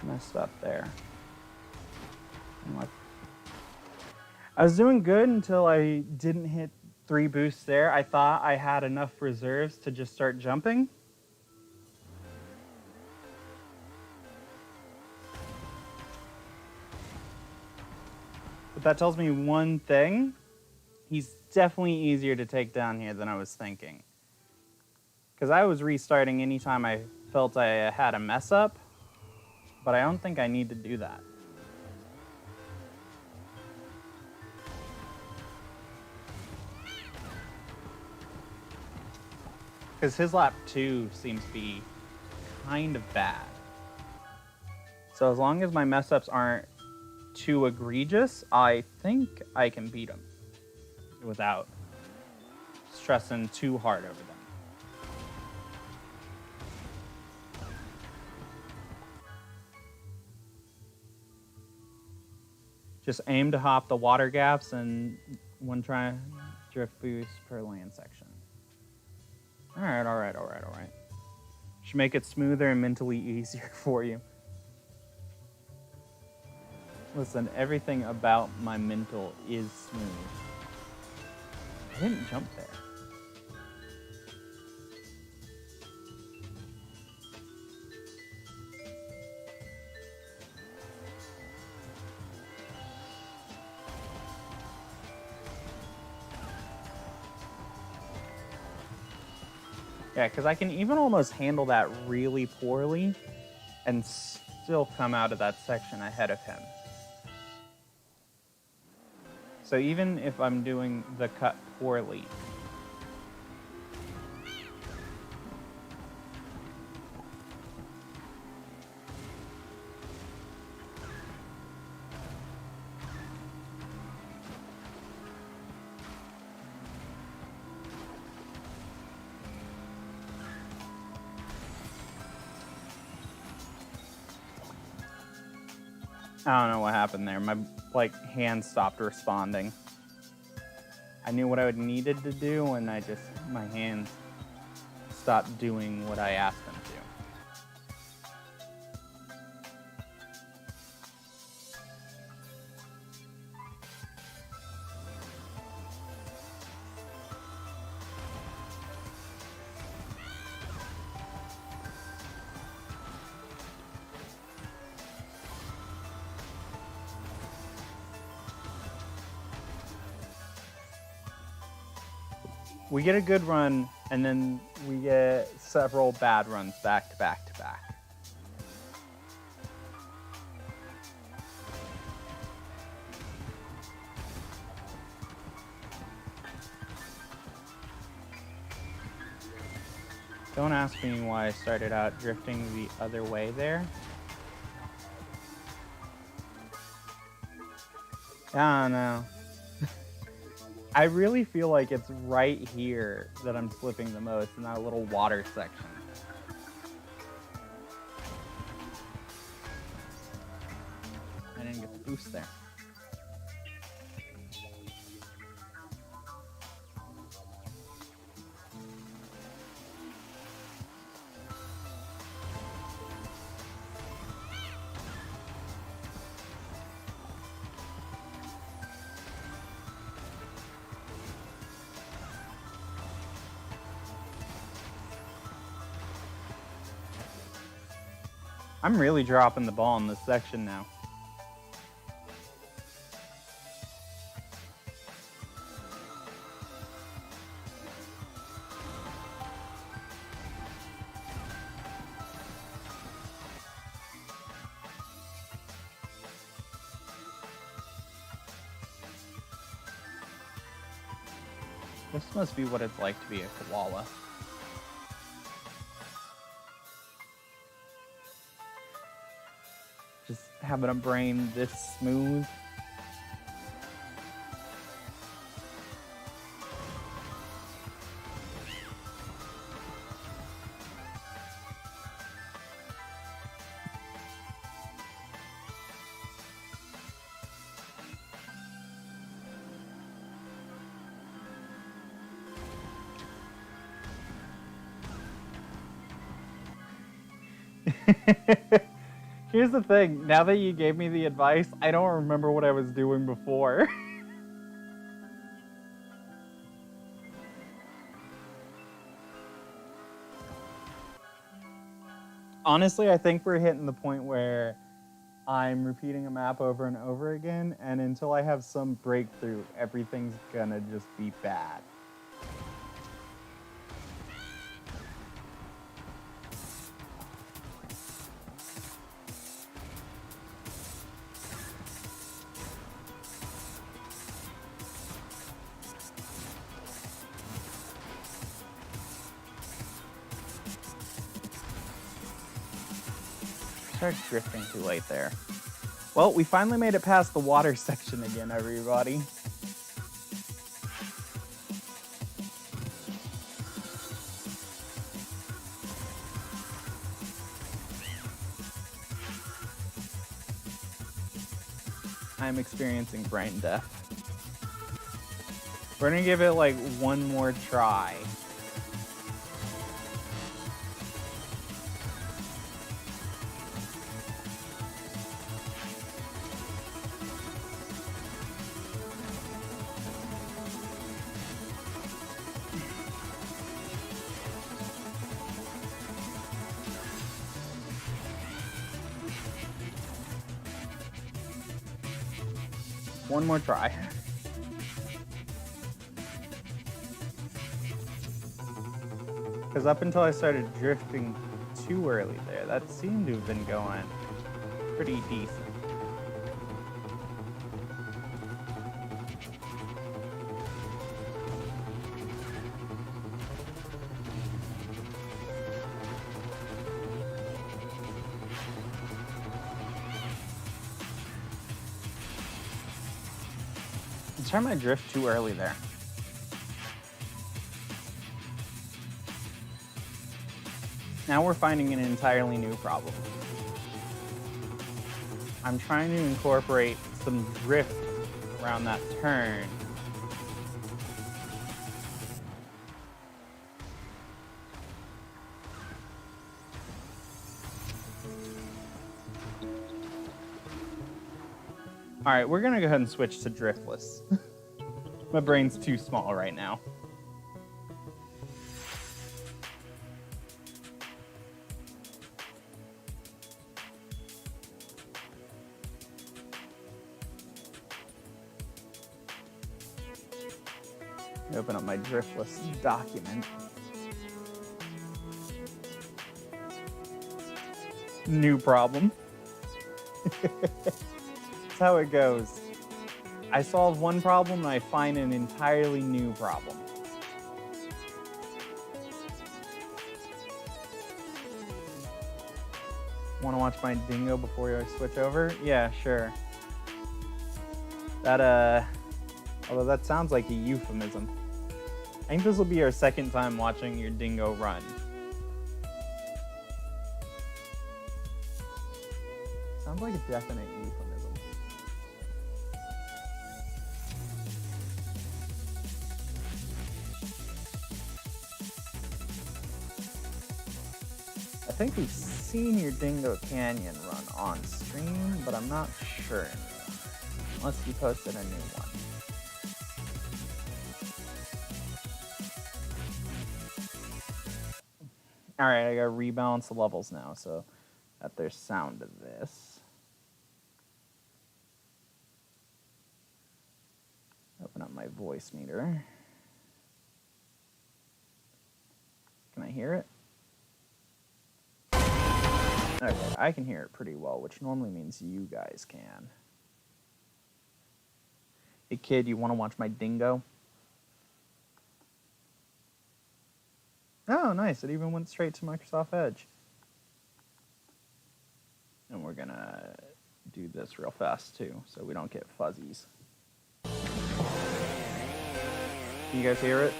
Messed up there. I was doing good until I didn't hit 3 boosts there. I thought I had enough reserves to just start jumping. But that tells me one thing. He's definitely easier to take down here than I was thinking. Because I was restarting anytime I felt I had a mess up. But I don't think I need to do that. Because his lap 2 seems to be kind of bad. So as long as my mess ups aren't too egregious, I think I can beat him without stressing too hard over them. Just aim to hop the water gaps and One try drift boost per land section. Alright. Should make it smoother and mentally easier for you. Listen, everything about my mental is smooth. I didn't jump there. Yeah, because I can even almost handle that really poorly and still come out of that section ahead of him. So even if I'm doing the cut poorly, I don't know what happened there. My hand stopped responding. I knew what I needed to do, and my hands stopped doing what I asked them to. We get a good run, and then we get several bad runs back to back to back. Don't ask me why I started out drifting the other way there. I don't know. I really feel like it's right here that I'm slipping the most, in that little water section. I didn't get the boost there. I'm really dropping the ball in this section now. This must be what it's like to be a koala. Just having a brain this smooth. Here's the thing, now that you gave me the advice, I don't remember what I was doing before. Honestly, I think we're hitting the point where I'm repeating a map over and over again, and until I have some breakthrough, everything's gonna just be bad. Started drifting too late there. Well, we finally made it past the water section again, everybody. I'm experiencing brain death. We're gonna give it like one more try. One more try. Because up until I started drifting too early there, that seemed to have been going pretty decent. Let's try my drift too early there. Now we're finding an entirely new problem. I'm trying to incorporate some drift around that turn. All right, we're gonna go ahead and switch to driftless. My brain's too small right now. Open up my driftless document. New problem. That's how it goes. I solve one problem and I find an entirely new problem. Want to watch my dingo before I switch over? Yeah, sure. That, although that sounds like a euphemism. I think this will be our second time watching your dingo run. Sounds like a definite euphemism. I think we've seen your Dingo Canyon run on stream, but I'm not sure anymore. Unless you posted a new one. Alright, I gotta rebalance the levels now so that there's sound to this. Open up my voice meter. Can I hear it? Okay, I can hear it pretty well, which normally means you guys can. Hey kid, you want to watch my dingo? Oh, nice. It even went straight to Microsoft Edge. And we're gonna do this real fast too, so we don't get fuzzies. Can you guys hear it?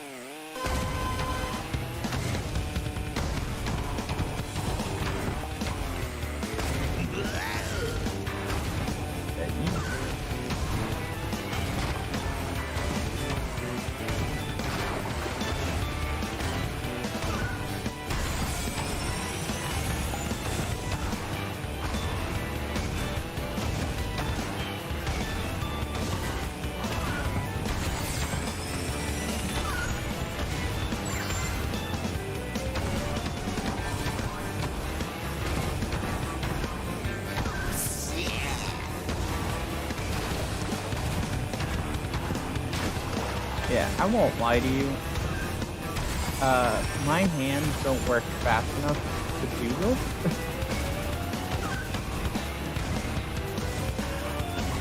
Yeah, I won't lie to you. My hands don't work fast enough to do this.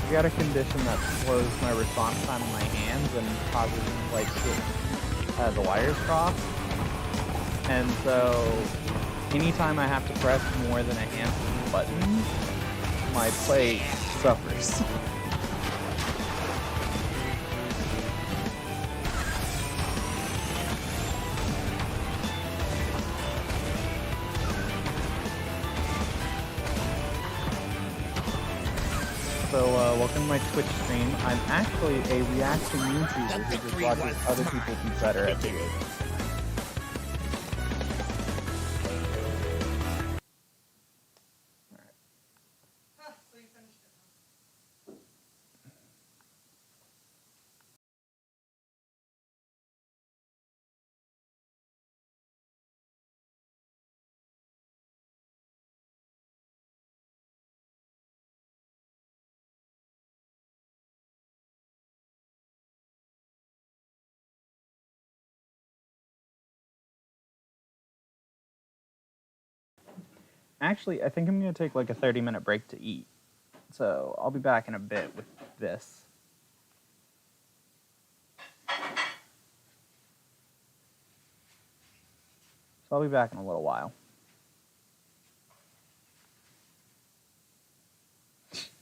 I got a condition that slows my response time in my hands and causes like the wires cross. And so anytime I have to press more than a handful of buttons, my play suffers. So welcome to my Twitch stream. I'm actually a reaction YouTuber who just watches other people be better at video games. Actually, I think I'm going to take like a 30-minute break to eat. So I'll be back in a bit with this. So I'll be back in a little while.